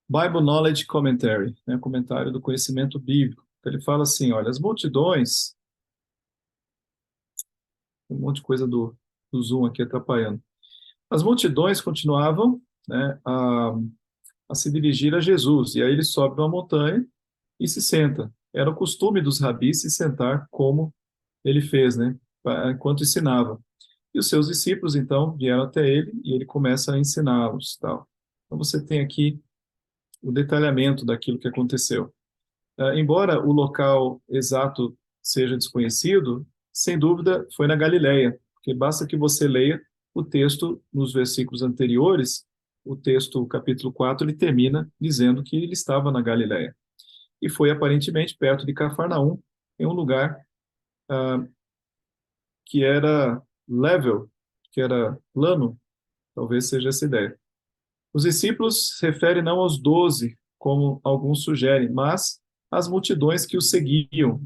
Bible Knowledge Commentary, né, comentário do conhecimento bíblico. Então, ele fala assim, olha, as multidões, um monte de coisa do Zoom aqui atrapalhando. As multidões continuavam, né, a se dirigir a Jesus, e aí ele sobe uma montanha e se senta. Era o costume dos rabis se sentar como ele fez, né, enquanto ensinava. E os seus discípulos, então, vieram até ele e ele começa a ensiná-los, tal. Então, você tem aqui o detalhamento daquilo que aconteceu. Embora o local exato seja desconhecido, sem dúvida foi na Galileia, porque basta que você leia o texto nos versículos anteriores, o texto, o capítulo 4, ele termina dizendo que ele estava na Galileia. E foi aparentemente perto de Cafarnaum, em um lugar que era level, que era plano, talvez seja essa ideia. Os discípulos se referem não aos 12, como alguns sugerem, mas as multidões que o seguiam.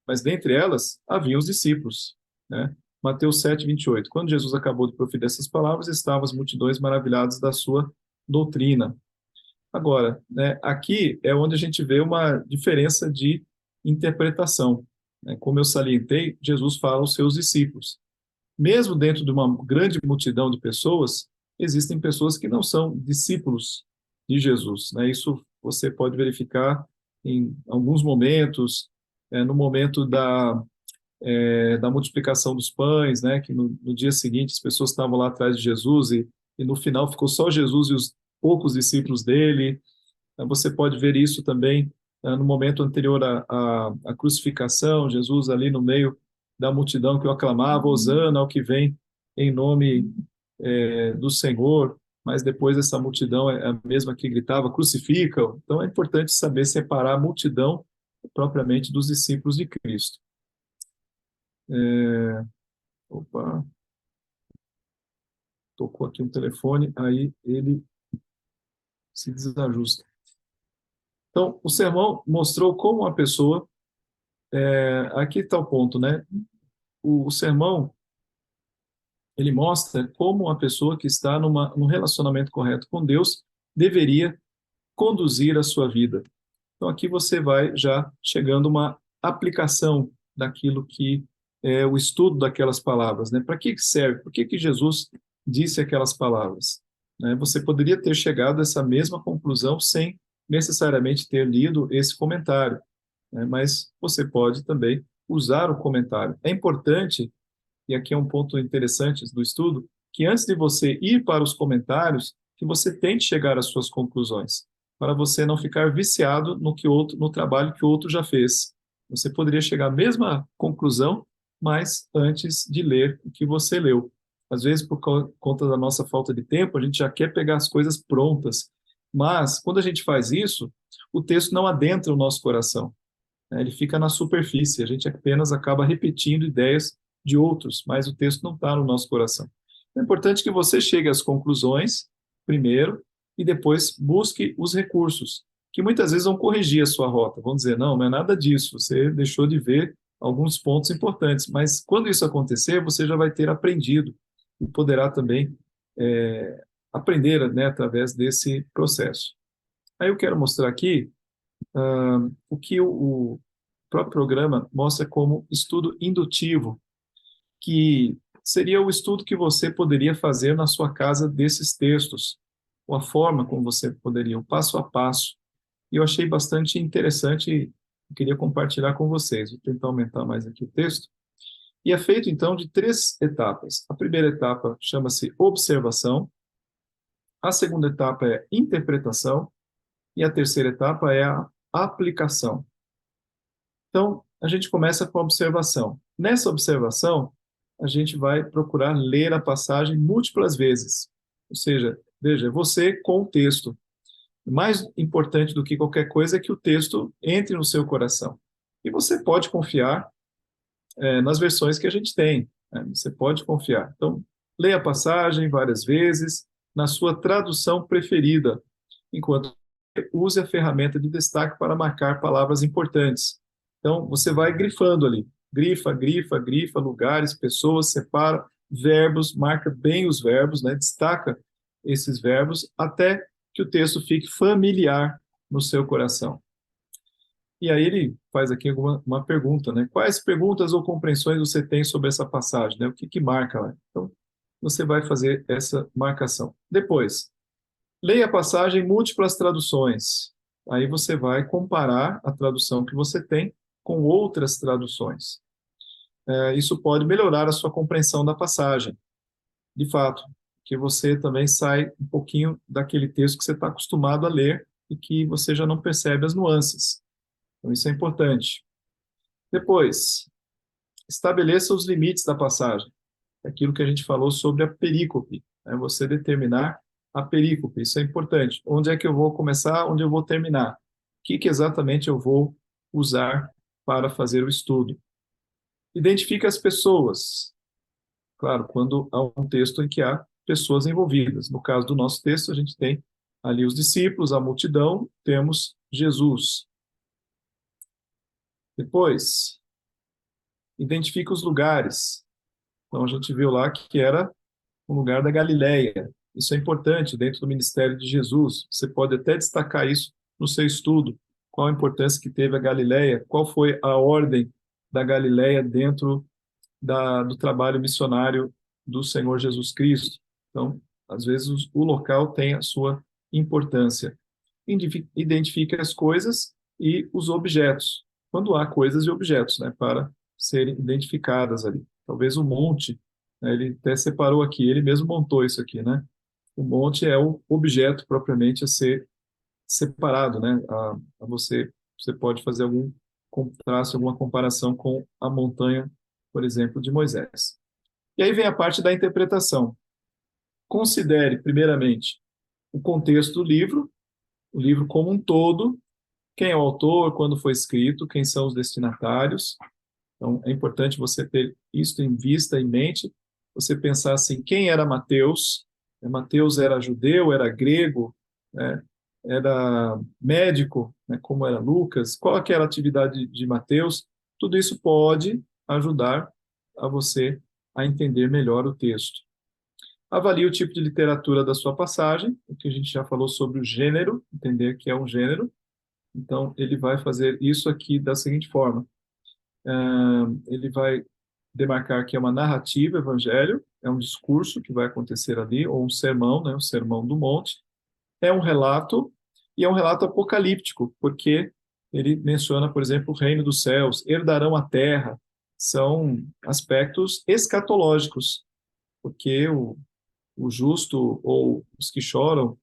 Mas dentre elas havia os discípulos, né? Mateus 7:28. Quando Jesus acabou de proferir essas palavras, estavam as multidões maravilhadas da sua doutrina. Agora, né, aqui é onde a gente vê uma diferença de interpretação, né? Como eu salientei, Jesus fala aos seus discípulos. Mesmo dentro de uma grande multidão de pessoas, existem pessoas que não são discípulos de Jesus, né? Isso você pode verificar em alguns momentos, no momento da multiplicação dos pães, né? Que no dia seguinte as pessoas estavam lá atrás de Jesus e no final ficou só Jesus e os poucos discípulos dele. Você pode ver isso também no momento anterior à crucificação, Jesus ali no meio da multidão que o aclamava, Hosana ao que vem em nome do Senhor, mas depois essa multidão é a mesma que gritava, crucifica-o. Então é importante saber separar a multidão propriamente dos discípulos de Cristo. Opa, tocou aqui um telefone, aí ele se desajusta. Então, o sermão mostrou como uma pessoa, aqui está o ponto, né? O sermão, ele mostra como uma pessoa que está num relacionamento correto com Deus deveria conduzir a sua vida. Então, aqui você vai já chegando a uma aplicação daquilo que é o estudo daquelas palavras, né? Para que serve? Por que Jesus disse aquelas palavras? Né? Você poderia ter chegado a essa mesma conclusão sem necessariamente ter lido esse comentário, né? Mas você pode também usar o comentário. É importante, e aqui é um ponto interessante do estudo, que antes de você ir para os comentários, que você tente chegar às suas conclusões, para você não ficar viciado no trabalho que o outro já fez. Você poderia chegar à mesma conclusão, mas antes de ler o que você leu. Às vezes, por conta da nossa falta de tempo, a gente já quer pegar as coisas prontas, mas quando a gente faz isso, o texto não adentra o nosso coração, né? Ele fica na superfície, a gente apenas acaba repetindo ideias de outros, mas o texto não está no nosso coração. É importante que você chegue às conclusões primeiro e depois busque os recursos, que muitas vezes vão corrigir a sua rota, vão dizer, não é nada disso, você deixou de ver alguns pontos importantes, mas quando isso acontecer, você já vai ter aprendido e poderá também aprender, né, através desse processo. Aí eu quero mostrar aqui o que o próprio programa mostra como estudo indutivo, que seria o estudo que você poderia fazer na sua casa desses textos, ou a forma como você poderia, o passo a passo. E eu achei bastante interessante e queria compartilhar com vocês. Vou tentar aumentar mais aqui o texto. E é feito, então, de 3 etapas. A primeira etapa chama-se observação, a segunda etapa é interpretação, e a terceira etapa é a aplicação. Então, a gente começa com a observação. Nessa observação, a gente vai procurar ler a passagem múltiplas vezes. Ou seja, veja, você com o texto. O mais importante do que qualquer coisa é que o texto entre no seu coração. E você pode confiar nas versões que a gente tem, né? Você pode confiar. Então, leia a passagem várias vezes, na sua tradução preferida, enquanto use a ferramenta de destaque para marcar palavras importantes. Então, você vai grifando ali. Grifa, grifa, grifa, lugares, pessoas, separa, verbos, marca bem os verbos, né? Destaca esses verbos até que o texto fique familiar no seu coração. E aí ele faz aqui uma pergunta, né? Quais perguntas ou compreensões você tem sobre essa passagem, né? O que marca lá? Então, você vai fazer essa marcação. Depois, leia a passagem em múltiplas traduções. Aí você vai comparar a tradução que você tem com outras traduções. Isso pode melhorar a sua compreensão da passagem. De fato, que você também sai um pouquinho daquele texto que você está acostumado a ler e que você já não percebe as nuances. Então, isso é importante. Depois, estabeleça os limites da passagem. Aquilo que a gente falou sobre a perícope. É você determinar a perícope. Isso é importante. Onde é que eu vou começar? Onde eu vou terminar? O que exatamente eu vou usar para fazer o estudo? Identifique as pessoas. Claro, quando há um texto em que há pessoas envolvidas. No caso do nosso texto, a gente tem ali os discípulos, a multidão, temos Jesus. Depois, identifica os lugares. Então, a gente viu lá que era um lugar da Galileia. Isso é importante dentro do ministério de Jesus. Você pode até destacar isso no seu estudo. Qual a importância que teve a Galileia? Qual foi a ordem da Galileia dentro do trabalho missionário do Senhor Jesus Cristo? Então, às vezes, o local tem a sua importância. Identifique as coisas e os objetos, quando há coisas e objetos, né, para serem identificadas ali. Talvez o monte, né, ele até separou aqui, ele mesmo montou isso aqui, né? O monte é o objeto propriamente a ser separado, né? Você pode fazer algum contraste, alguma comparação com a montanha, por exemplo, de Moisés. E aí vem a parte da interpretação. Considere, primeiramente, o contexto do livro, o livro como um todo, quem é o autor, quando foi escrito, quem são os destinatários. Então, é importante você ter isso em vista, em mente, você pensar assim, quem era Mateus? Mateus era judeu, era grego, né? Era médico, né? Como era Lucas? Qual que era a atividade de Mateus? Tudo isso pode ajudar a você a entender melhor o texto. Avalie o tipo de literatura da sua passagem, o que a gente já falou sobre o gênero, entender que é um gênero. Então, ele vai fazer isso aqui da seguinte forma. Ele vai demarcar que é uma narrativa, evangelho, é um discurso que vai acontecer ali, ou um sermão, né, o Sermão do Monte. É um relato, e é um relato apocalíptico, porque ele menciona, por exemplo, o reino dos céus, herdarão a terra, são aspectos escatológicos, porque o justo ou os que choram,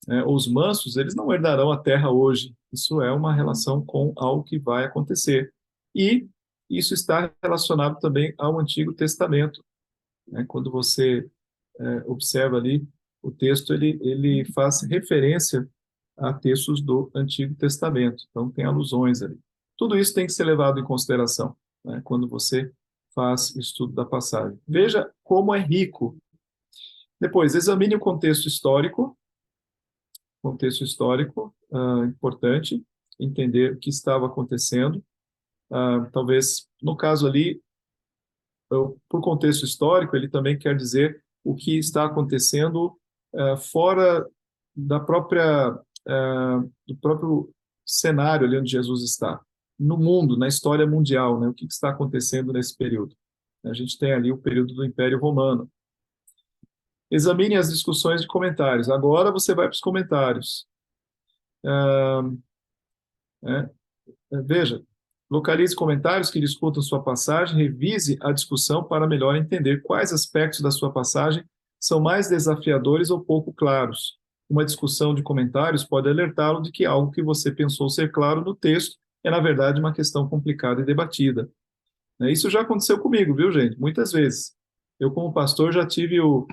né, ou os mansos, eles não herdarão a terra hoje. Isso é uma relação com algo que vai acontecer. E isso está relacionado também ao Antigo Testamento, né? Quando você observa ali, o texto ele faz referência a textos do Antigo Testamento. Então, tem alusões ali. Tudo isso tem que ser levado em consideração, né, quando você faz o estudo da passagem. Veja como é rico. Depois, examine o contexto histórico. Contexto histórico, importante, entender o que estava acontecendo. Talvez, no caso ali, por contexto histórico, ele também quer dizer o que está acontecendo fora da do próprio cenário ali onde Jesus está, no mundo, na história mundial, né? O que está acontecendo nesse período. A gente tem ali o período do Império Romano. Examine as discussões de comentários. Agora você vai para os comentários. Veja, localize comentários que discutam sua passagem, revise a discussão para melhor entender quais aspectos da sua passagem são mais desafiadores ou pouco claros. Uma discussão de comentários pode alertá-lo de que algo que você pensou ser claro no texto é, na verdade, uma questão complicada e debatida. Isso já aconteceu comigo, viu, gente? Muitas vezes. Eu, como pastor, já tive o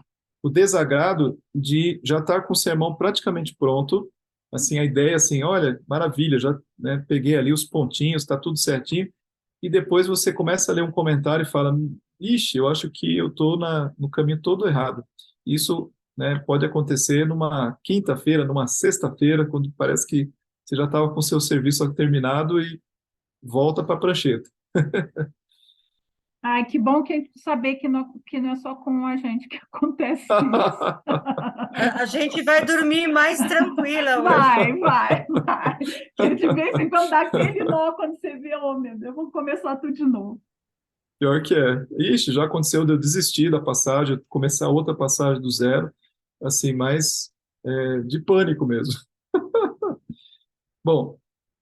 desagrado de já estar com o sermão praticamente pronto, assim, a ideia assim, olha, maravilha, já, né, peguei ali os pontinhos, está tudo certinho, e depois você começa a ler um comentário e fala, ixi, eu acho que eu estou no caminho todo errado. Isso, né, pode acontecer numa quinta-feira, numa sexta-feira, quando parece que você já estava com o seu serviço terminado e volta para a prancheta. Ai, que bom que saber que não é só com a gente que acontece isso. A gente vai dormir mais tranquila hoje. Vai. Que de vez em quando dá aquele nó quando você vê, oh meu Deus, eu vou começar tudo de novo. Pior que é. Ixi, já aconteceu de eu desistir da passagem, começar outra passagem do zero, assim, mas de pânico mesmo. Bom,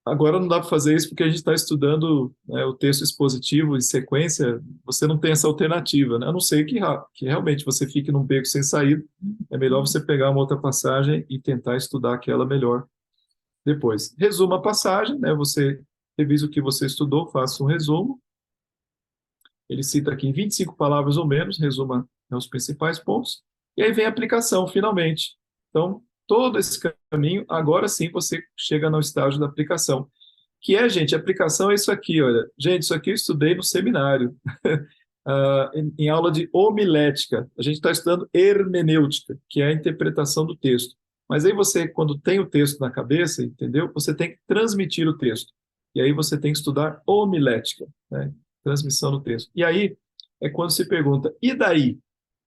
agora não dá para fazer isso porque a gente está estudando, né, o texto expositivo em sequência, você não tem essa alternativa, né? A não ser que realmente você fique num beco sem saída, é melhor você pegar uma outra passagem e tentar estudar aquela melhor depois. Resuma a passagem, né? Você revisa o que você estudou, faça um resumo. Ele cita aqui em 25 palavras ou menos, resuma, né, os principais pontos, e aí vem a aplicação, finalmente. Então, todo esse caminho, agora sim você chega no estágio da aplicação. Que é, gente, a aplicação é isso aqui, olha. Gente, isso aqui eu estudei no seminário, em aula de homilética. A gente está estudando hermenêutica, que é a interpretação do texto. Mas aí você, quando tem o texto na cabeça, entendeu? Você tem que transmitir o texto. E aí você tem que estudar homilética, né? Transmissão do texto. E aí é quando se pergunta, e daí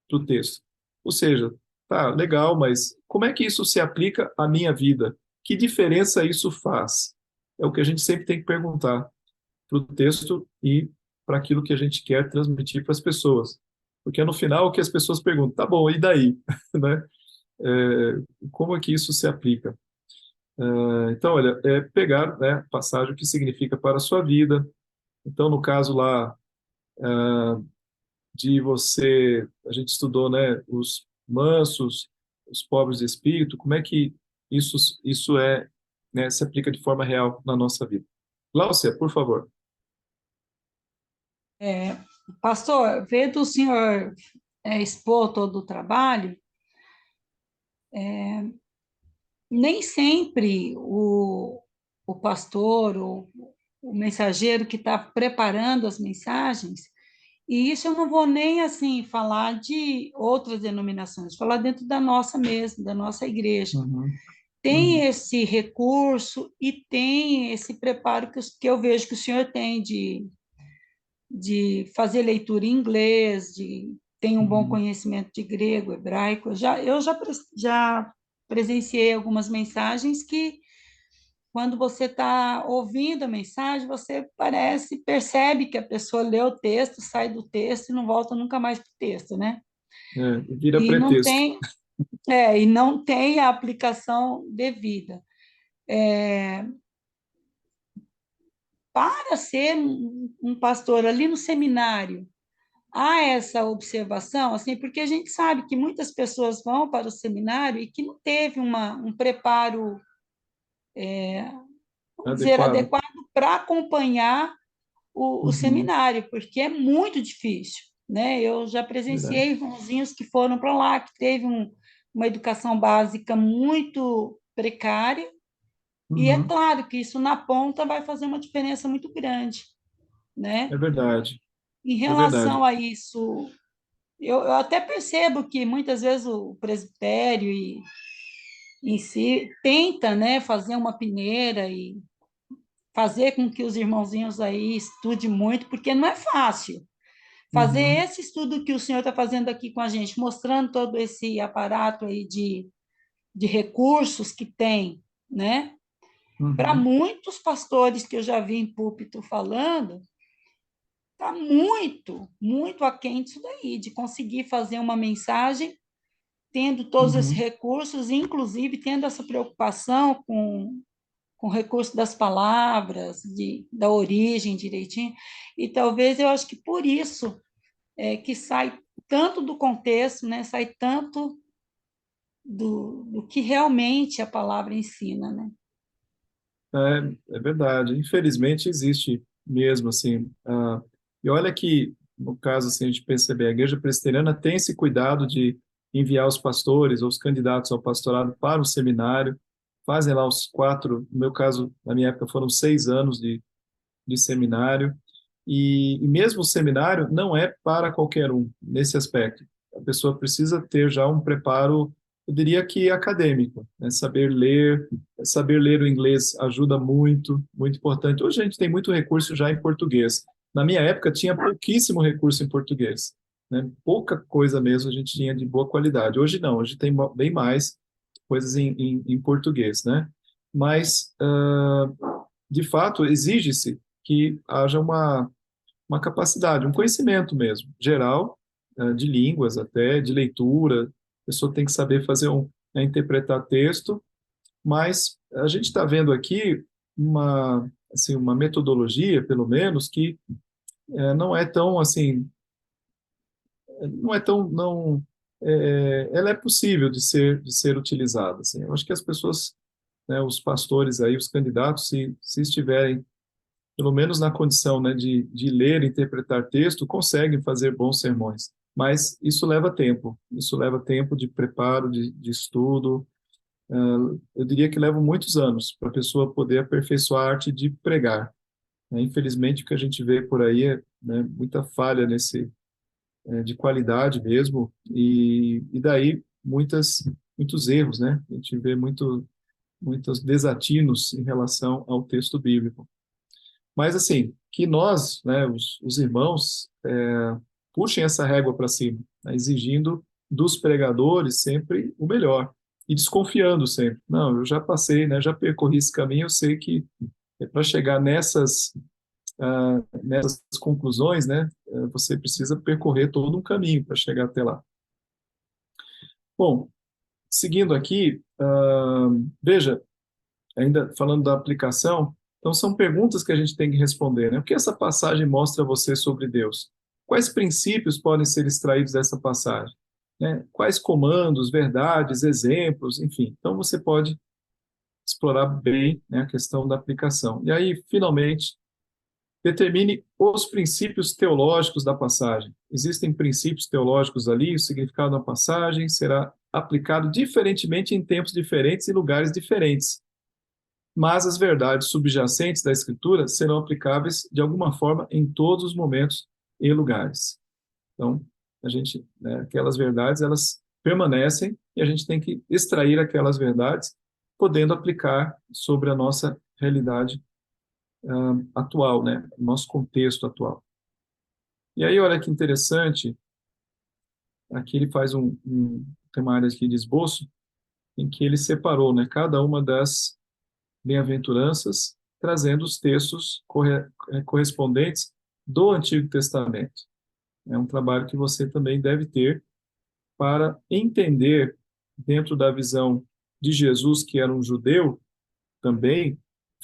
do texto? Ou seja, tá, legal, mas como é que isso se aplica à minha vida? Que diferença isso faz? É o que a gente sempre tem que perguntar para o texto e para aquilo que a gente quer transmitir para as pessoas. Porque no final o que as pessoas perguntam, tá bom, e daí? Né? Como é que isso se aplica? Então, olha, é pegar, né, a passagem o que significa para a sua vida. Então, no caso lá de você, a gente estudou, né, os mansos, os pobres de espírito, como é que isso né, se aplica de forma real na nossa vida? Gláucia, por favor. É, pastor, vendo o senhor expor todo o trabalho, nem sempre o pastor, o mensageiro que está preparando as mensagens, e isso eu não vou nem assim falar de outras denominações, falar dentro da nossa mesmo, da nossa igreja. Uhum, Tem uhum, esse recurso e tem esse preparo que eu vejo que o senhor tem de fazer leitura em inglês, de tem um bom uhum. conhecimento de grego, hebraico. Já presenciei algumas mensagens que, quando você está ouvindo a mensagem, você percebe que a pessoa lê o texto, sai do texto e não volta nunca mais para o texto, né? Vira E não pretexto. tem, e não tem a aplicação devida. Para ser um pastor ali no seminário, há essa observação, assim, porque a gente sabe que muitas pessoas vão para o seminário e que não teve um preparo, vamos dizer, Adequado. adequado para acompanhar o Uhum, seminário, porque é muito difícil, né? Eu já verdade. presenciei irmãozinhos que foram para lá, que teve uma educação básica muito precária, e é Uhum, claro que isso na ponta vai fazer uma diferença muito grande, é né? verdade. Em É verdade. relação a isso, eu até percebo que muitas vezes o presbitério em si tenta, né, fazer uma peneira e fazer com que os irmãozinhos aí estudem muito, porque não é fácil. Fazer Uhum, esse estudo que o senhor está fazendo aqui com a gente, mostrando todo esse aparato aí de recursos que tem, né? Para uhum, muitos pastores que eu já vi em púlpito falando, está muito, muito aquém disso daí, de conseguir fazer uma mensagem tendo todos esses uhum. recursos, inclusive tendo essa preocupação com o recurso das palavras, da origem direitinho. E talvez eu acho que por isso que sai tanto do contexto, né? Sai tanto do que realmente a palavra ensina, né? É verdade. Infelizmente existe mesmo assim. E olha que no caso assim a gente perceber, a Igreja Presbiteriana tem esse cuidado de enviar os pastores ou os candidatos ao pastorado para o seminário, fazem lá os 4, no meu caso, na minha época foram 6 anos de seminário. E mesmo o seminário não é para qualquer um nesse aspecto. A pessoa precisa ter já um preparo, eu diria que acadêmico, né? Saber ler o inglês ajuda muito, muito importante. Hoje a gente tem muito recurso já em português. Na minha época tinha pouquíssimo recurso em português, né? Pouca coisa mesmo a gente tinha de boa qualidade. Hoje não, hoje tem bem mais coisas em português, né? Mas, de fato, exige-se que haja uma capacidade, um conhecimento mesmo, geral, de línguas até, de leitura. A pessoa tem que saber fazer interpretar texto, mas a gente está vendo aqui assim, uma metodologia, pelo menos, que não é tão assim, não é tão, não, ela é possível de ser utilizada. Assim. Eu acho que as pessoas, né, os pastores aí, os candidatos, se estiverem pelo menos na condição, né, de ler e interpretar texto, conseguem fazer bons sermões. Mas isso leva tempo de preparo, de estudo. Eu diria que leva muitos anos para a pessoa poder aperfeiçoar a arte de pregar. Né? Infelizmente, o que a gente vê por aí é, né, muita falha de qualidade mesmo, e daí muitos erros, né? A gente vê muitos desatinos em relação ao texto bíblico. Mas, assim, que nós, né, os irmãos, puxem essa régua para cima, né, exigindo dos pregadores sempre o melhor e desconfiando sempre. Não, eu já passei, né, já percorri esse caminho, eu sei que para chegar nessas conclusões, né, você precisa percorrer todo um caminho para chegar até lá. Bom, seguindo aqui, veja, ainda falando da aplicação, então são perguntas que a gente tem que responder, né? O que essa passagem mostra a você sobre Deus? Quais princípios podem ser extraídos dessa passagem? Né? Quais comandos, verdades, exemplos, enfim. Então você pode explorar bem, né, a questão da aplicação. E aí, finalmente, determine os princípios teológicos da passagem. Existem princípios teológicos ali, o significado da passagem será aplicado diferentemente em tempos diferentes e lugares diferentes. Mas as verdades subjacentes da Escritura serão aplicáveis de alguma forma em todos os momentos e lugares. Então, né, aquelas verdades, elas permanecem e a gente tem que extrair aquelas verdades, podendo aplicar sobre a nossa realidade atual, né, nosso contexto atual. E aí, olha que interessante, aqui ele faz tem uma área aqui de esboço, em que ele separou, né, cada uma das bem-aventuranças, trazendo os textos correspondentes do Antigo Testamento. É um trabalho que você também deve ter para entender, dentro da visão de Jesus, que era um judeu também,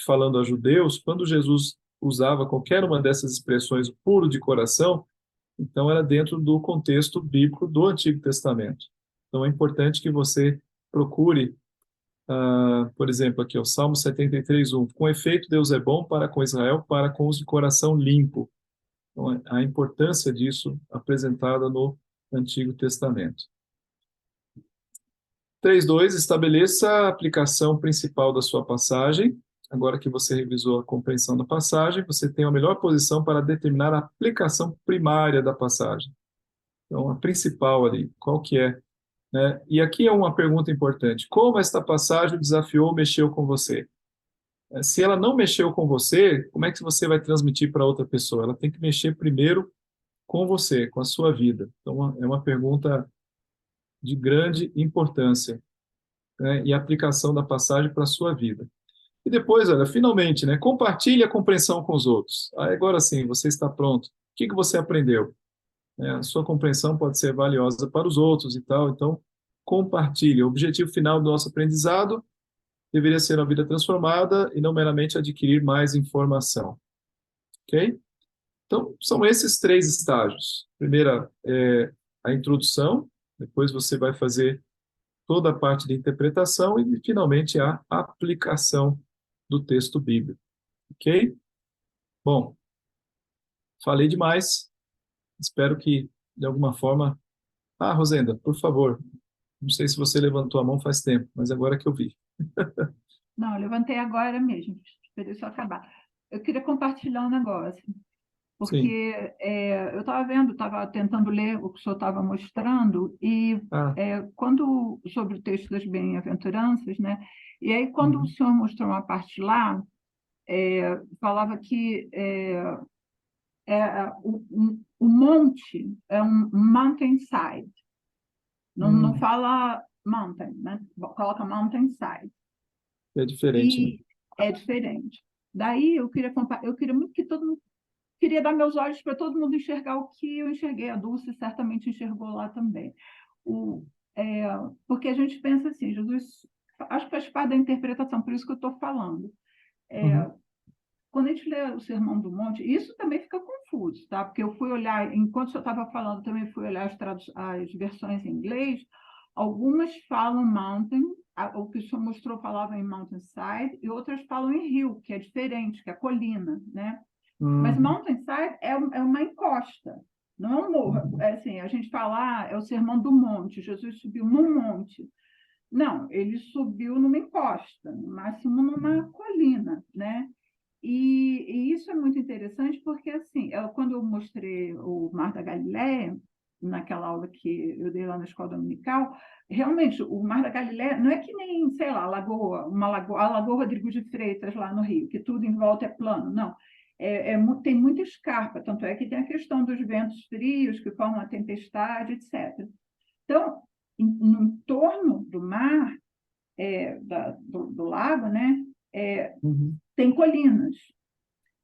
falando a judeus, quando Jesus usava qualquer uma dessas expressões, puro de coração, então era dentro do contexto bíblico do Antigo Testamento. Então é importante que você procure, por exemplo, aqui, o Salmo 73:1. Com efeito, Deus é bom para com Israel, para com os de coração limpo. Então, a importância disso apresentada no Antigo Testamento. 3:2. Estabeleça a aplicação principal da sua passagem. Agora que você revisou a compreensão da passagem, você tem a melhor posição para determinar a aplicação primária da passagem. Então, a principal ali, qual que é? Né? E aqui é uma pergunta importante. Como esta passagem desafiou ou mexeu com você? Se ela não mexeu com você, como é que você vai transmitir para outra pessoa? Ela tem que mexer primeiro com você, com a sua vida. Então, é uma pergunta de grande importância, né? E a aplicação da passagem para a sua vida. E depois, olha, finalmente, né? Compartilhe a compreensão com os outros. Aí, agora sim, você está pronto. O que você aprendeu? A sua compreensão pode ser valiosa para os outros e tal, então compartilhe. O objetivo final do nosso aprendizado deveria ser a vida transformada e não meramente adquirir mais informação. Ok? Então, são esses 3 estágios. Primeira é a introdução, depois você vai fazer toda a parte de interpretação e, finalmente, a aplicação do texto bíblico. Ok? Bom, falei demais. Espero que, de alguma forma... Rosenda, por favor. Não sei se você levantou a mão faz tempo, mas agora que eu vi. Não, eu levantei agora mesmo, esperei só acabar. Eu queria compartilhar um negócio, Sim. porque eu estava tentando ler o que o senhor estava mostrando, e quando sobre o texto das bem-aventuranças, né? E aí, quando o senhor mostrou uma parte lá, falava que o monte é um mountainside, não fala mountain, né? Coloca mountainside. É diferente, né? E é diferente. Daí eu queria muito que todo mundo, queria dar meus olhos para todo mundo enxergar o que eu enxerguei. A Dulce certamente enxergou lá também. Porque a gente pensa assim, Jesus, acho que faz parte da interpretação, por isso que eu estou falando. Quando a gente lê o Sermão do Monte, isso também fica confuso, tá? Porque eu fui olhar, enquanto eu estava falando, também fui olhar as versões em inglês. Algumas falam mountain, o que o senhor mostrou falava em mountainside, e outras falam em hill, que é diferente, que é colina, né? Mas mountainside é uma encosta, não é um morro. É assim, a gente fala, é o Sermão do Monte, Jesus subiu num monte. Não, ele subiu numa encosta, no máximo numa colina, né? E isso é muito interessante porque, assim, quando eu mostrei o Mar da Galileia, naquela aula que eu dei lá na escola dominical, realmente, o Mar da Galileia não é que nem, sei lá, a Lagoa Rodrigo de Freitas, lá no Rio, que tudo em volta é plano, não. Tem muita escarpa, tanto é que tem a questão dos ventos frios que formam a tempestade, etc. Então, no entorno do mar, do lago, né, tem colinas.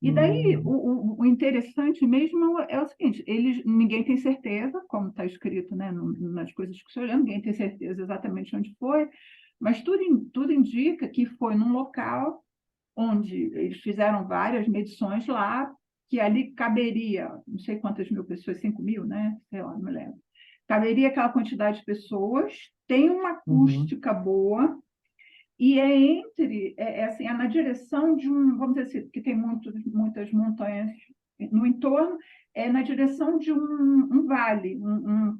E daí, o interessante mesmo é o seguinte, ninguém tem certeza, como está escrito, né, nas coisas que você olhou, ninguém tem certeza exatamente onde foi, mas tudo indica que foi num local onde eles fizeram várias medições lá, que ali caberia, não sei quantas mil pessoas, 5.000, né? Sei lá, não me lembro. Caberia aquela quantidade de pessoas, tem uma acústica boa, e assim, é na direção de vamos dizer assim, que tem muitas montanhas no entorno, é na direção de um vale,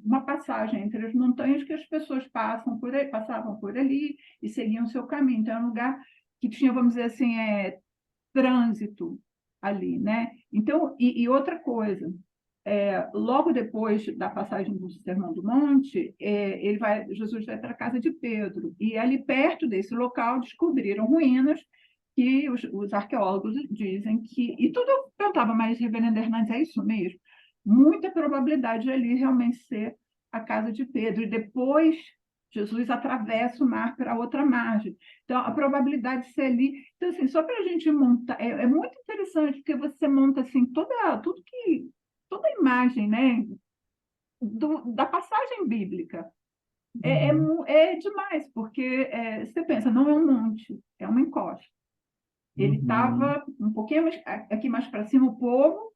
uma passagem entre as montanhas que as pessoas passavam por ali e seguiam o seu caminho. Então, é um lugar que tinha, vamos dizer assim, trânsito ali, né? Então, e outra coisa, logo depois da passagem do Sermão do Monte, Jesus vai para a casa de Pedro, e ali perto desse local descobriram ruínas que os arqueólogos dizem que... E tudo eu perguntava, mas, reverendo Hernandes, é isso mesmo? Muita probabilidade de ali realmente ser a casa de Pedro, e depois Jesus atravessa o mar para a outra margem. Então, a probabilidade de ser ali... Então, assim, só para a gente montar... É muito interessante, porque você monta, assim, toda a imagem, né, da passagem bíblica. É demais, porque você pensa, não é um monte, é uma encosta. Ele estava um pouquinho aqui mais para cima, o povo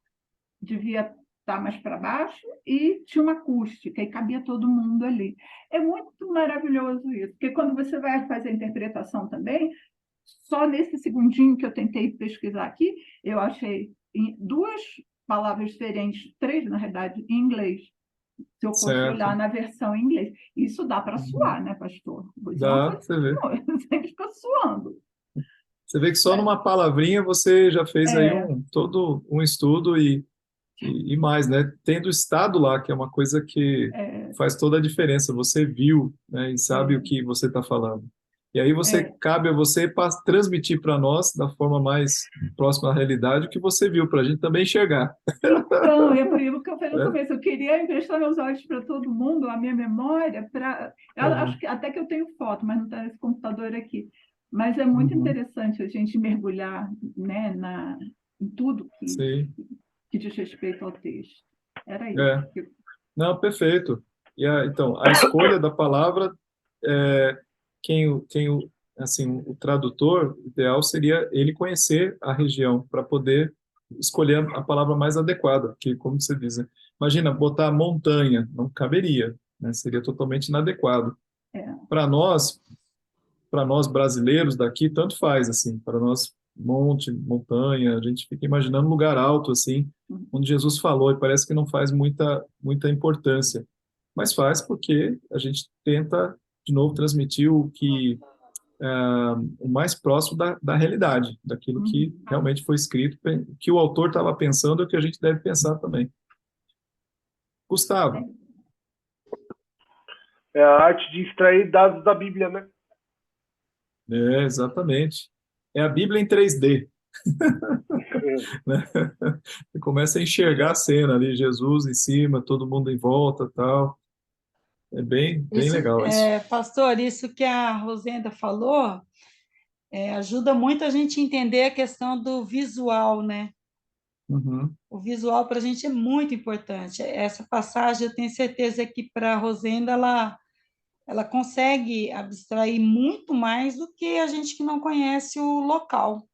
devia estar mais para baixo, e tinha uma acústica, e cabia todo mundo ali. É muito maravilhoso isso, porque quando você vai fazer a interpretação também, só nesse segundinho que eu tentei pesquisar aqui, eu achei duas palavras diferentes, três, na verdade, em inglês. Se eu fosse olhar na versão em inglês. Isso dá para suar, né, pastor? Vou dizer uma Dá, coisa, você vê. você fica suando. Você vê que só numa palavrinha você já fez aí É, todo um estudo e mais, né? Tendo estado lá, que é uma coisa que é, faz toda a diferença. Você viu, né? E sabe o que você está falando. E aí cabe a você transmitir para nós, da forma mais próxima à realidade, o que você viu, para a gente também enxergar. Então, é por isso que eu falei no Né? começo, eu queria emprestar meus olhos para todo mundo, a minha memória, eu acho que até que eu tenho foto, mas não está nesse computador aqui. Mas é muito Uhum. interessante a gente mergulhar, né, em tudo Sim, que diz respeito ao texto. Era isso. é. Não, perfeito. Então, a escolha da palavra, é, assim, o tradutor ideal seria ele conhecer a região para poder escolher a palavra mais adequada, que, como você diz, né? Imagina botar montanha, não caberia, né? Seria totalmente inadequado. É. Para nós brasileiros daqui, tanto faz, assim, para nós monte, montanha, a gente fica imaginando um lugar alto, assim, onde Jesus falou, e parece que não faz muita importância, mas faz porque a gente tenta, de novo, transmitir o mais próximo da realidade, daquilo que realmente foi escrito, o que o autor estava pensando, é o que a gente deve pensar também. Gustavo. É a arte de extrair dados da Bíblia, né? Exatamente. É a Bíblia em 3D. Né? Você começa a enxergar a cena ali, Jesus em cima, todo mundo em volta, tal. É bem legal isso. Pastor, isso que a Rosenda falou ajuda muito a gente a entender a questão do visual, né? Uhum. O visual para a gente é muito importante. Essa passagem, eu tenho certeza que para a Rosenda, ela consegue abstrair muito mais do que a gente que não conhece o local.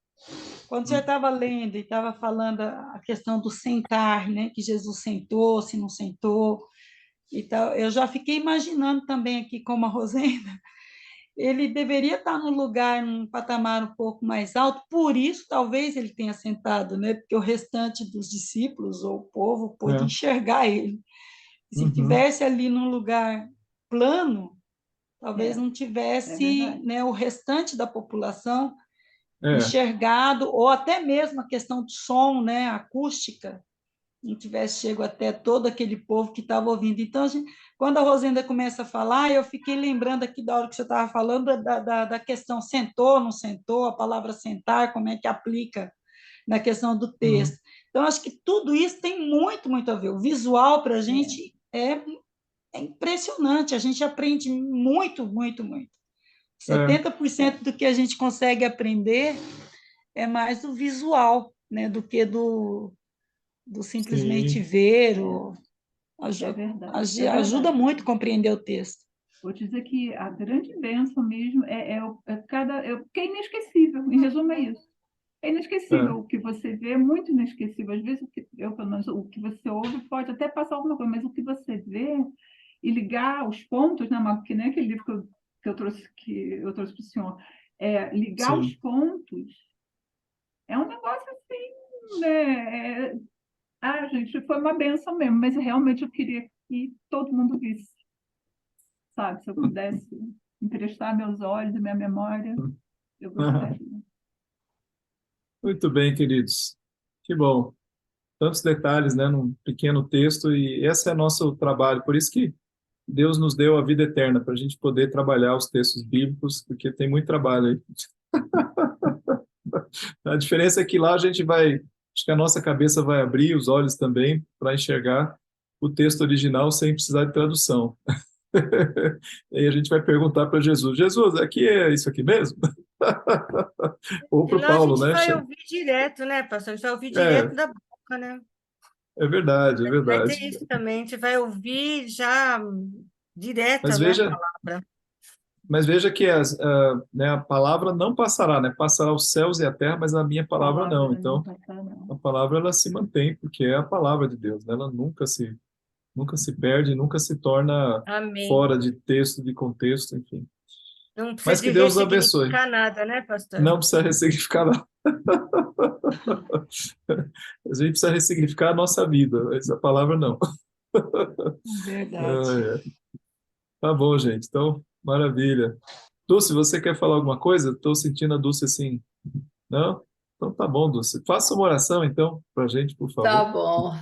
Quando você estava lendo e estava falando a questão do sentar, né? Que Jesus sentou, se não sentou e tal, eu já fiquei imaginando também aqui como a Rosenda, ele deveria estar num lugar, num patamar um pouco mais alto, por isso talvez ele tenha sentado, né? Porque o restante dos discípulos ou o povo pôde É. enxergar ele. Se Uhum. tivesse ali num lugar plano, talvez não É tivesse, verdade. né, o restante da população É. enxergado, ou até mesmo a questão do som, né, acústica, não tivesse chego até todo aquele povo que estava ouvindo. Então, quando a Rosenda começa a falar, eu fiquei lembrando aqui da hora que você estava falando da questão sentou, não sentou, a palavra sentar, como é que aplica na questão do texto. Então, acho que tudo isso tem muito, muito a ver. O visual, para a gente, é impressionante, a gente aprende muito, muito, muito. 70% do que a gente consegue aprender é mais do visual, né, do que do simplesmente ver. É verdade. Ajuda muito a compreender o texto. Vou te dizer que a grande bênção mesmo porque é inesquecível, em resumo é isso. É inesquecível. O que você vê é muito inesquecível. Às vezes, o que você ouve pode até passar alguma coisa, mas o que você vê e ligar os pontos, né, Marco? Que nem aquele livro que eu trouxe para o senhor. Ligar os pontos é um negócio assim, né? Gente, foi uma benção mesmo, mas realmente eu queria que todo mundo visse, sabe? Se eu pudesse emprestar meus olhos e minha memória, eu gostaria. Muito bem, queridos. Que bom. Tantos detalhes, né, num pequeno texto, e esse é nosso trabalho. Por isso que Deus nos deu a vida eterna, para a gente poder trabalhar os textos bíblicos, porque tem muito trabalho aí. A diferença é que lá a gente vai, acho que a nossa cabeça vai abrir, os olhos também, para enxergar o texto original sem precisar de tradução. E aí a gente vai perguntar para Jesus, Jesus, aqui é isso aqui mesmo? Ou para o Paulo, a gente né? vai ouvir direto, né, pastor? A gente vai ouvir direto da boca, né? É verdade, é Vai ter verdade. isso também, a gente vai ouvir já direto, Mas né, a veja, palavra. mas veja que né, a palavra não passará, né? Passará os céus e a terra, mas a minha palavra não. Então, a palavra ela se mantém, porque é a palavra de Deus, né? Ela nunca se perde, nunca se torna Amém. fora de texto, de contexto, enfim. Não precisa Mas que de Deus os abençoe. ressignificar nada, né, pastor? Não precisa ressignificar nada. A gente precisa ressignificar a nossa vida. Essa palavra não. Verdade. Tá bom, gente. Então, maravilha. Dulce, você quer falar alguma coisa? Estou sentindo a Dulce assim. Não? Então tá bom, Dulce. Faça uma oração, então, para a gente, por Tá favor. bom.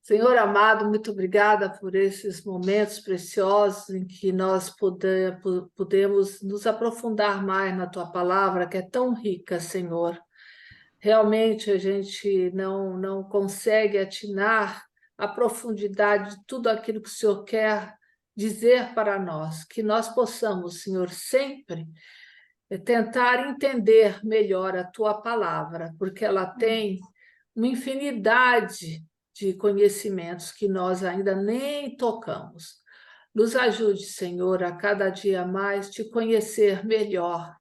Senhor amado, muito obrigada por esses momentos preciosos em que nós podemos nos aprofundar mais na tua palavra, que é tão rica, Senhor. Realmente a gente não consegue atinar a profundidade de tudo aquilo que o Senhor quer dizer para nós, que nós possamos, Senhor, sempre tentar entender melhor a tua palavra, porque ela tem uma infinidade de conhecimentos que nós ainda nem tocamos. Nos ajude, Senhor, a cada dia mais te conhecer melhor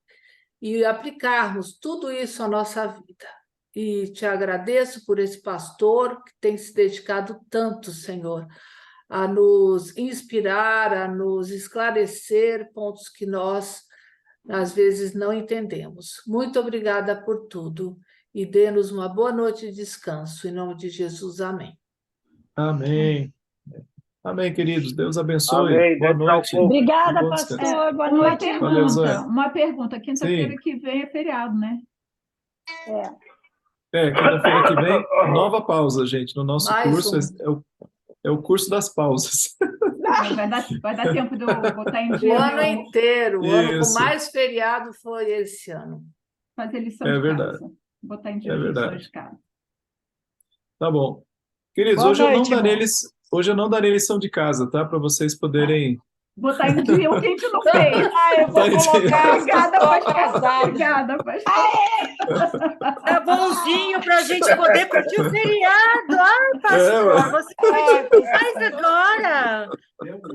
e aplicarmos tudo isso à nossa vida. E te agradeço por esse pastor que tem se dedicado tanto, Senhor, a nos inspirar, a nos esclarecer pontos que nós, às vezes, não entendemos. Muito obrigada por tudo e dê-nos uma boa noite de descanso. Em nome de Jesus, amém. Amém. Amém, queridos. Deus abençoe. Amém. Boa Deus noite. salve. Obrigada, Bom descanso. pastor. Boa Uma noite. Valeu, Zoe. uma pergunta. Quinta-feira Sim. que vem é feriado, né? Quinta-feira que vem, nova pausa, gente. No nosso Mais curso um. é o curso das pausas. Vai dar tempo de eu botar em O dia, ano inteiro, o ano com Isso. mais feriado foi esse ano. fazer lição É de verdade. casa. Botar em dia É as verdade. lições de casa. Tá bom. Queridos, Boa hoje eu não noite, darei irmão. hoje eu não darei lição de casa, tá? Para vocês poderem. Botar em dia o que a gente não fez. Eu vou Entendi. colocar. Obrigada, Estou pastor. atrasada. Obrigada, pastor. Tá bonzinho para a gente poder curtir o feriado. Ai, pastor, ué. você faz agora.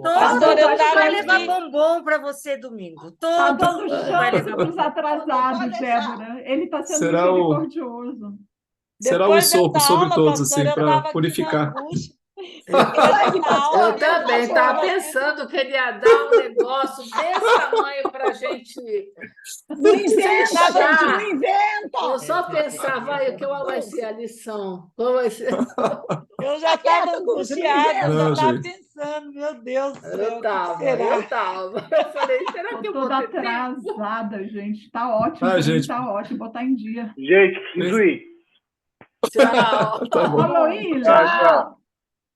Pastor, Todo eu mundo tava vai aqui. levar bombom para você domingo. Tá Todo dando mundo vai chance levar para os bombom. atrasados, Débora. Ele está sendo Será o misericordioso. Será o Depois sopro dessa sobre aula, todos, pastor, assim, eu para estava aqui na purificar. angústia. Essa aula, Eu também estava pensando que ele ia dar um negócio desse tamanho para a gente não fechar. inventa. Eu só pensava, qual vai ser a lição? Qual vai ser? Eu já estava angustiada, eu já Não, estava gente. pensando, meu Deus do céu, Eu o que estava. será? Eu falei, será que Estou eu vou toda ter tempo? atrasada, gente. Está ótimo. Ai, gente. Está ótimo. Botar em dia. Gente, preciso ir. Tchau. Tá bom. Falou, Ilha. Tchau.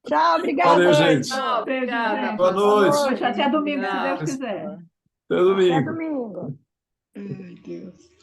Tchau, obrigada. Valeu, gente. Tchau, Beijo, obrigada. gente. Boa noite. Até domingo, se Deus Obrigada. quiser. Até Até domingo. domingo. Ai, Deus.